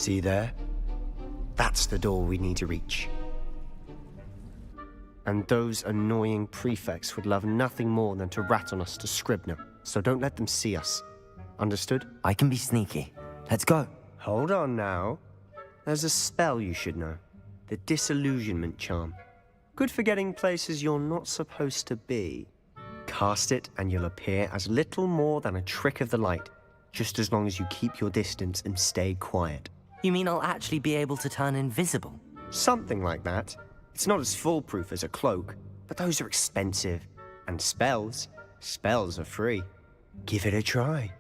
S19: See there? That's the door we need to reach. And those annoying prefects would love nothing more than to rat on us to Scribner, so don't let them see us. Understood?
S2: I can be sneaky. Let's go.
S19: Hold on now. There's a spell you should know. The Disillusionment Charm. Good for getting places you're not supposed to be. Cast it and you'll appear as little more than a trick of the light, just as long as you keep your distance and stay quiet.
S2: You mean I'll actually be able to turn invisible?
S19: Something like that. It's not as foolproof as a cloak, but those are expensive. And spells are free. Give it a try.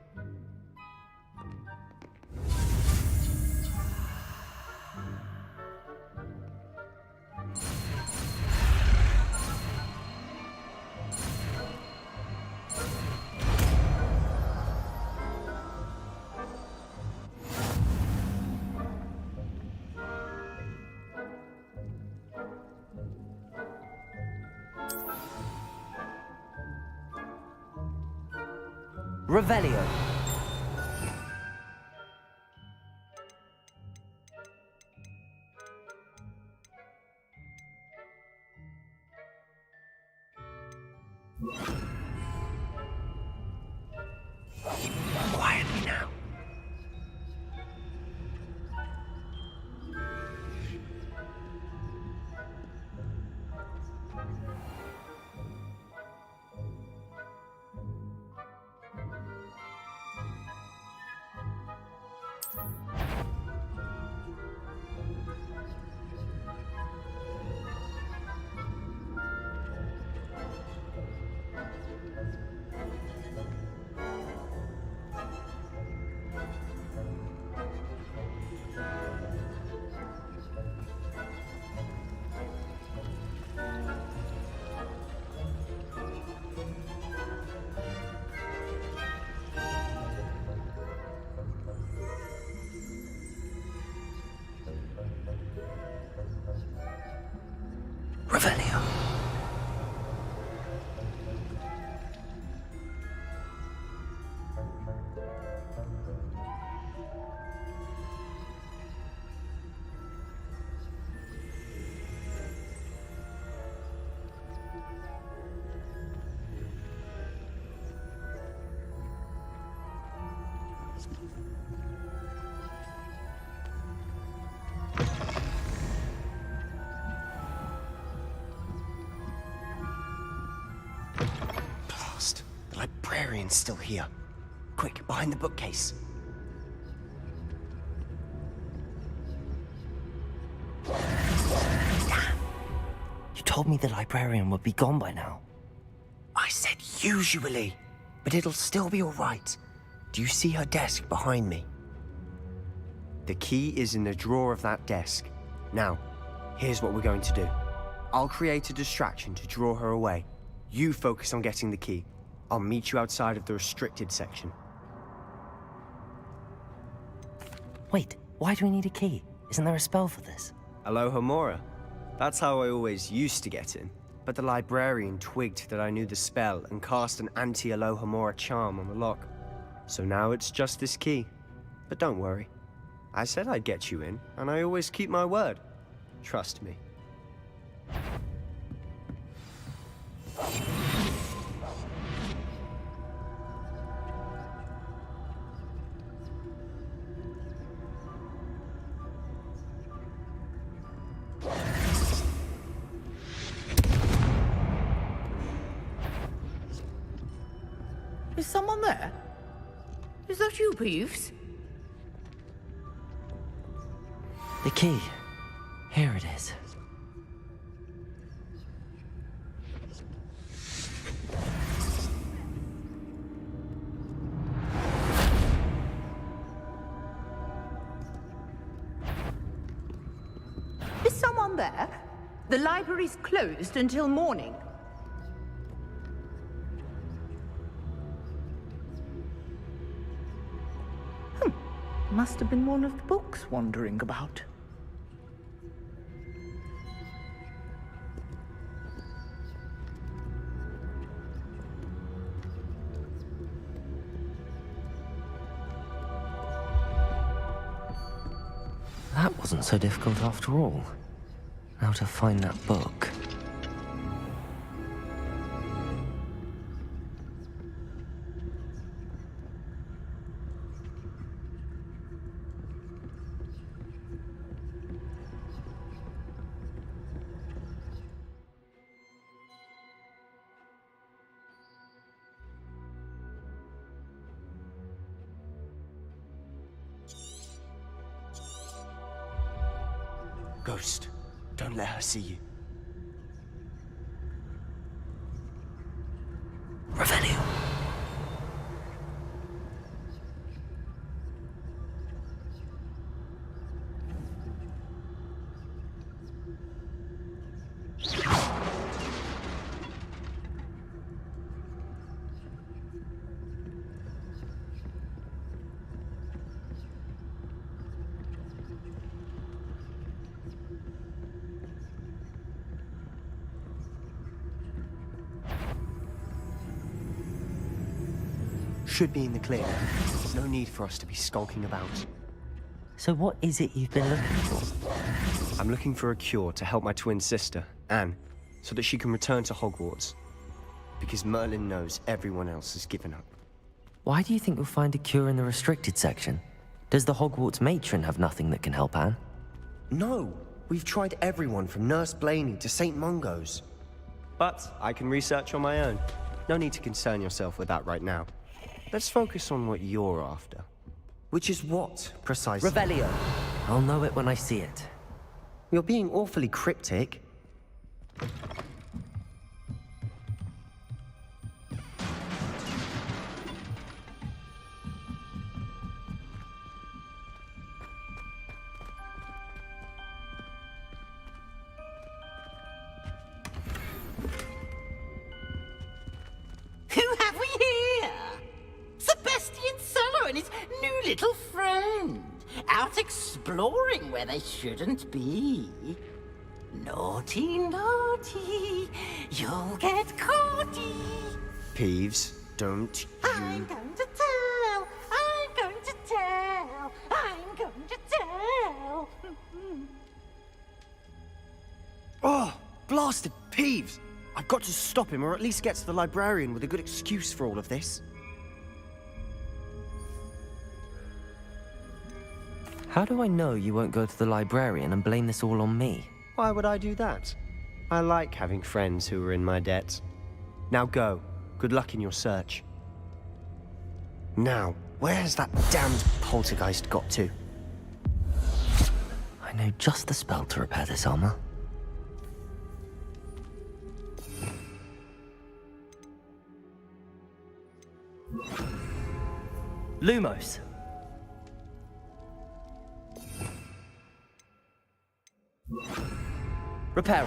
S2: Revelio.
S19: Quietly now.
S2: Revelio.
S19: The librarian's still here. Quick, behind the bookcase.
S2: Damn. You told me the librarian would be gone by now.
S19: I said usually, but it'll still be all right. Do you see her desk behind me? The key is in the drawer of that desk. Now, here's what we're going to do. I'll create a distraction to draw her away. You focus on getting the key. I'll meet you outside of the restricted section.
S2: Wait, why do we need a key? Isn't there a spell for this?
S19: Alohomora. That's how I always used to get in. But the librarian twigged that I knew the spell and cast an anti-Alohomora charm on the lock. So now it's just this key. But don't worry. I said I'd get you in, and I always keep my word. Trust me.
S4: Is someone there? Is that you, Peeves?
S2: The key. Here it is.
S4: Is someone there? The library's closed until morning. Must have been one of the books wandering about.
S2: That wasn't so difficult after all. Now to find that book.
S19: Ghost, don't let her see you.
S2: Revelio.
S19: Should be in the clear. There's no need for us to be skulking about.
S2: So what is it you've been looking for?
S19: I'm looking for a cure to help my twin sister, Anne, so that she can return to Hogwarts. Because Merlin knows everyone else has given up.
S2: Why do you think you'll find a cure in the restricted section? Does the Hogwarts matron have nothing that can help Anne?
S19: No! We've tried everyone from Nurse Blaney to St. Mungo's. But I can research on my own. No need to concern yourself with that right now. Let's focus on what you're after. Which is what, precisely?
S2: Revelio. I'll know it when I see it.
S19: You're being awfully cryptic.
S4: Who have we here? Sebastian Solo and his new little friend. Out exploring where they shouldn't be. Naughty, naughty, you'll get caughty.
S19: Peeves, don't you...
S4: I'm going to tell, I'm going to tell, I'm going to tell.
S19: Oh, blasted Peeves! I've got to stop him, or at least get to the librarian with a good excuse for all of this.
S2: How do I know you won't go to the librarian and blame this all on me?
S19: Why would I do that? I like having friends who are in my debt. Now go. Good luck in your search. Now, where's that damned poltergeist got to?
S2: I know just the spell to repair this armor. Lumos. Reparo.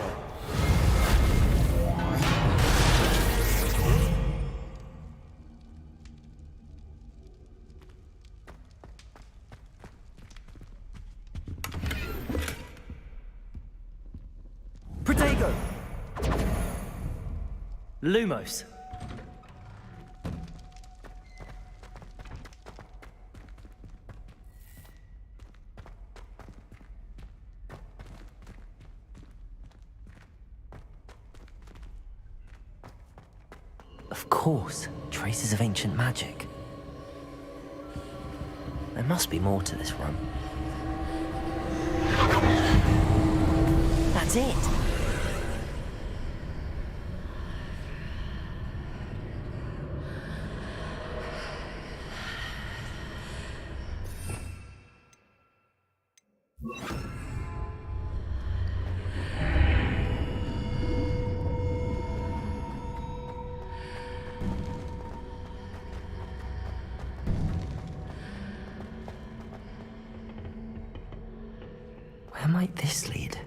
S2: Protego. Lumos. Of course, traces of ancient magic. There must be more to this room. That's it! Where might this lead?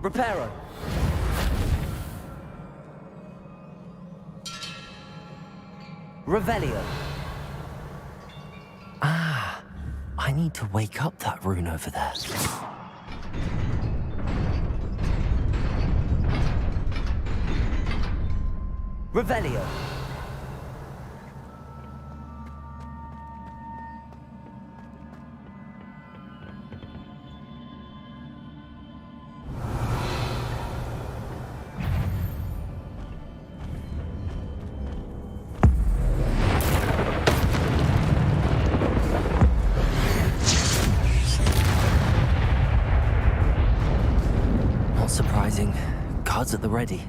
S2: Reparo. Revelio. Ah, I need to wake up that rune over there. Revelio. Amazing. Guards at the ready.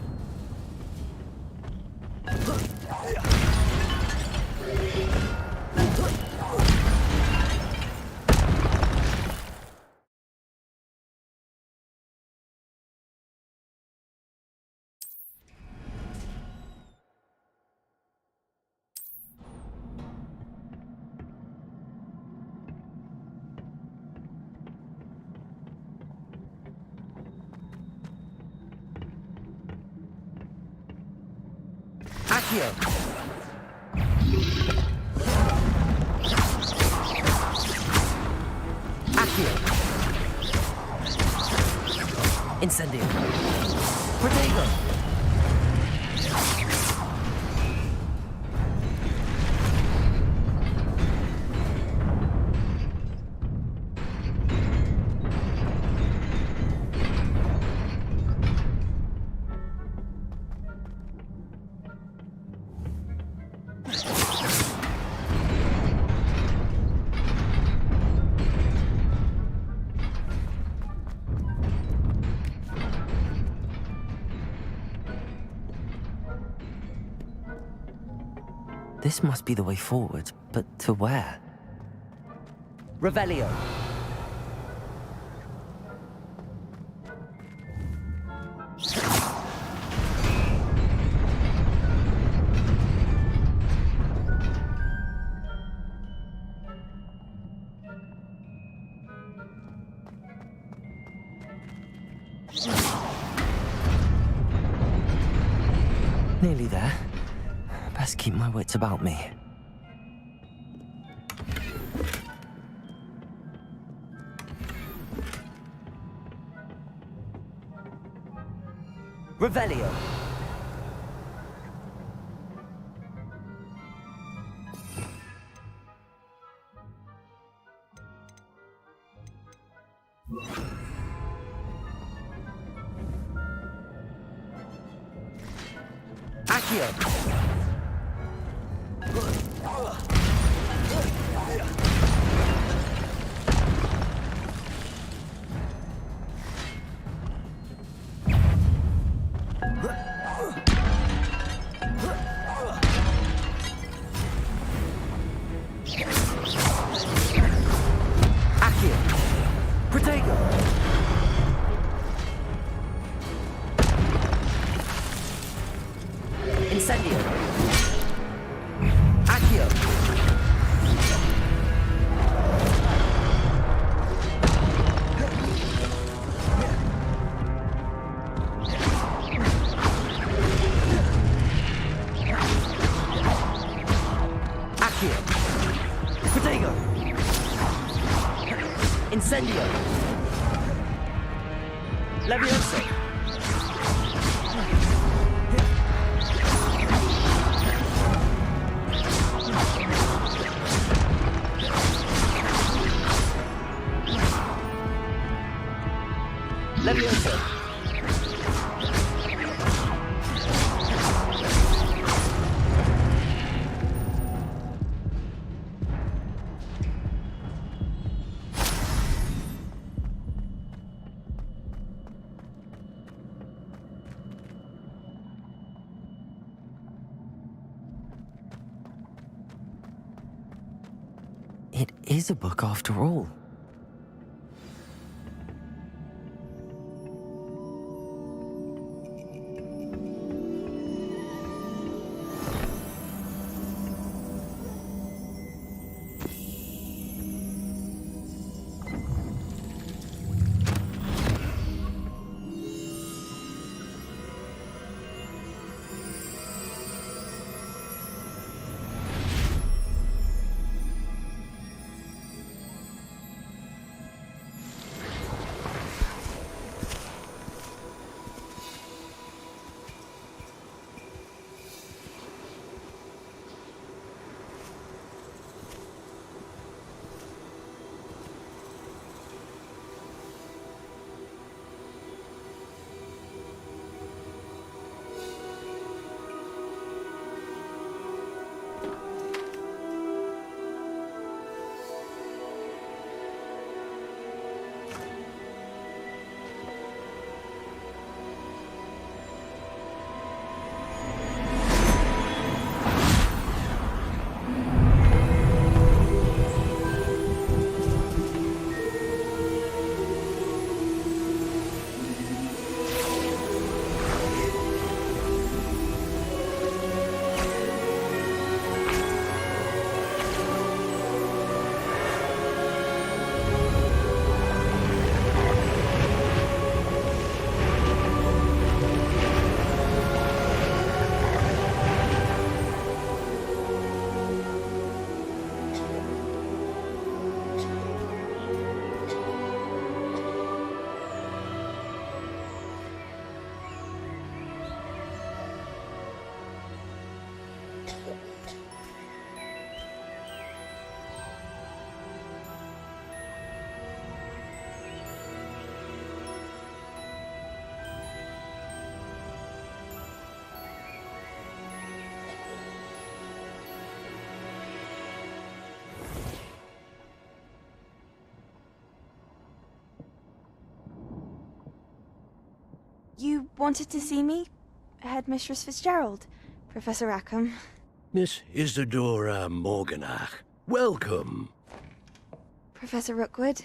S19: Accio! Accio! Incendio! Protego!
S2: This must be the way forward, but to where?
S19: Revelio!
S2: Nearly there. Best keep my wits about me.
S19: Revelio! Accio! Incendio! Accio! Accio! Protego! Incendio! Levioso! Levioso!
S2: It is a book after all.
S5: You wanted to see me? Headmistress Fitzgerald, Professor Rackham.
S14: Miss Isadora Morganach, welcome.
S5: Professor Rookwood,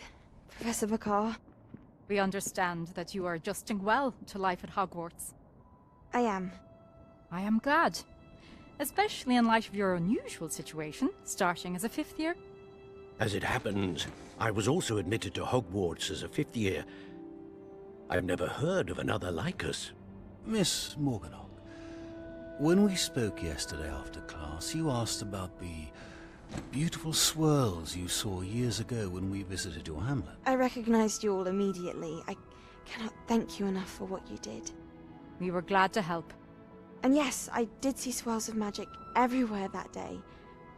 S5: Professor Bakar.
S22: We understand that you are adjusting well to life at Hogwarts.
S5: I am.
S22: I am glad. Especially in light of your unusual situation, starting as a 5th year.
S14: As it happens, I was also admitted to Hogwarts as a 5th year. I've never heard of another like us.
S23: Miss Morganach, when we spoke yesterday after class, you asked about the beautiful swirls you saw years ago when we visited your hamlet.
S5: I recognized you all immediately. I cannot thank you enough for what you did.
S22: We were glad to help.
S5: And yes, I did see swirls of magic everywhere that day.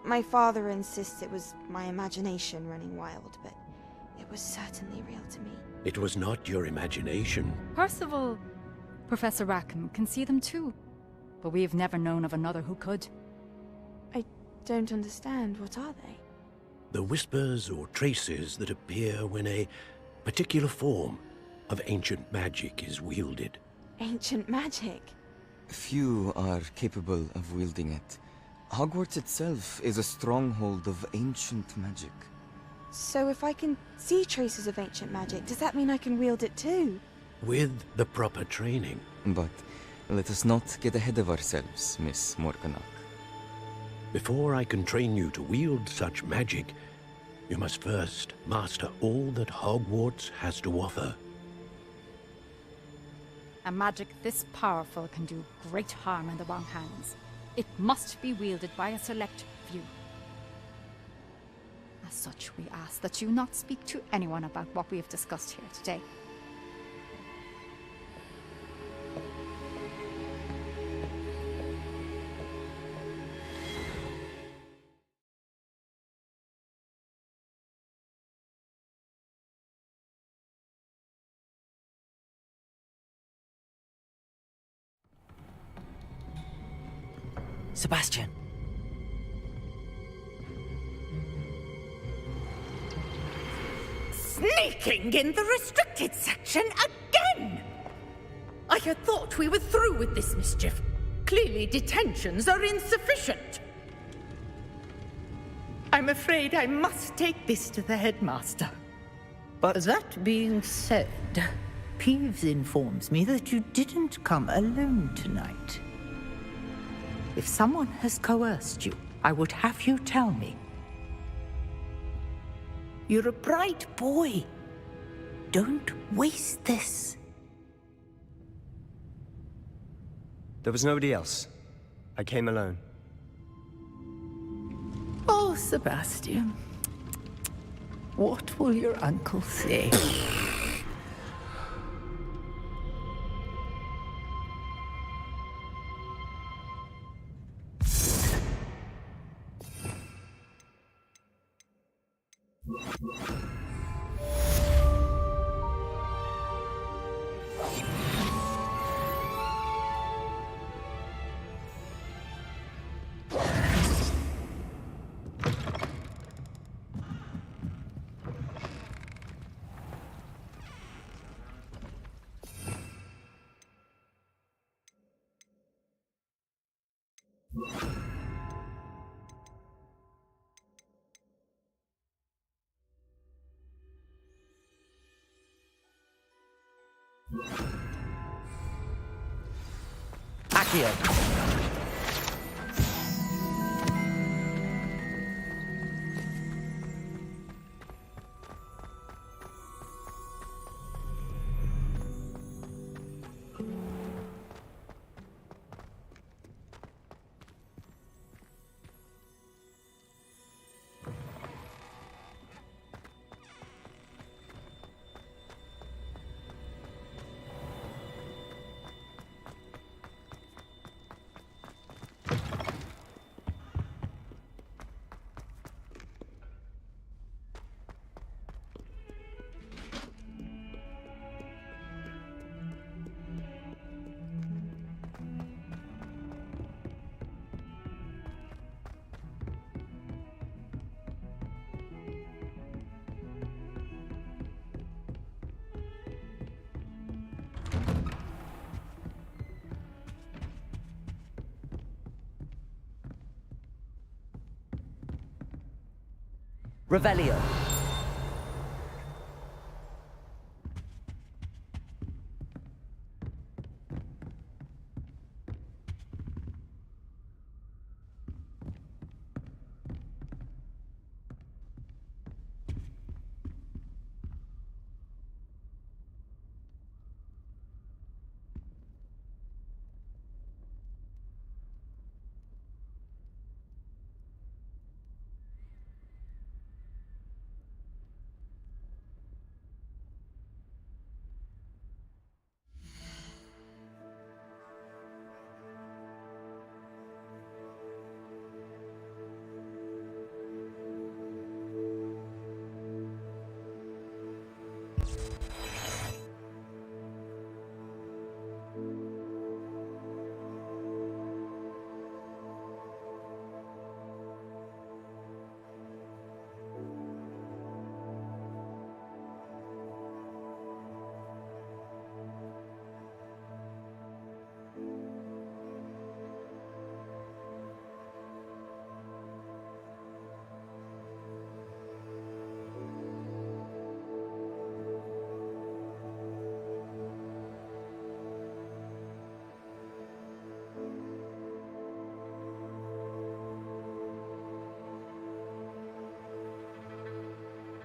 S5: My father insists it was my imagination running wild, but it was certainly real to me.
S14: It was not your imagination.
S22: Percival, Professor Rackham can see them too. But we have never known of another who could.
S5: I don't understand. What are they?
S14: The whispers or traces that appear when a particular form of ancient magic is wielded.
S5: Ancient magic?
S24: Few are capable of wielding it. Hogwarts itself is a stronghold of ancient magic.
S5: So if I can see traces of ancient magic, does that mean I can wield it too?
S14: With the proper training.
S24: But let us not get ahead of ourselves, Miss Morganach.
S14: Before I can train you to wield such magic, you must first master all that Hogwarts has to offer.
S22: A magic this powerful can do great harm in the wrong hands. It must be wielded by a select few. As such, we ask that you not speak to anyone about what we have discussed here today.
S2: Sebastian.
S4: Sneaking in the restricted section again! I had thought we were through with this mischief. Clearly detentions are insufficient. I'm afraid I must take this to the headmaster.
S19: But that being said, Peeves informs me that you didn't come alone tonight. If someone has coerced you, I would have you tell me. You're a bright boy. Don't waste this. There was nobody else. I came alone. Oh, Sebastian. What will your uncle say? Accio.
S6: Revelio.